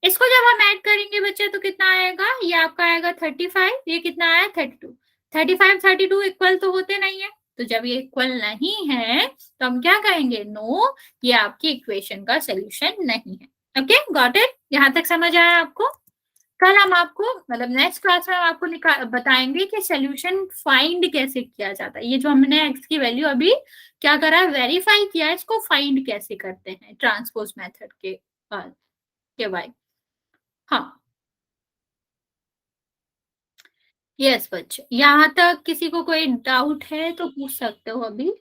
इसको जब हम ऐड करेंगे बच्चे तो कितना आएगा, ये आपका आएगा 35, ये कितना आया 32। 35 32 इक्वल तो होते नहीं है, तो जब ये इक्वल नहीं है तो हम क्या कहेंगे, नो ये आपकी इक्वेशन का सोल्यूशन नहीं है। ओके गॉट इट, यहाँ तक समझ आया आपको। कल हम आपको मतलब नेक्स्ट क्लास में हम आपको बताएंगे कि सोल्यूशन फाइंड कैसे किया जाता है। ये जो हमने एक्स की वैल्यू अभी क्या करा, वेरीफाई किया, इसको फाइंड कैसे करते हैं ट्रांसपोज मेथड के बाद। हाँ यस बच्चे, यहाँ तक किसी को कोई डाउट है तो पूछ सकते हो अभी।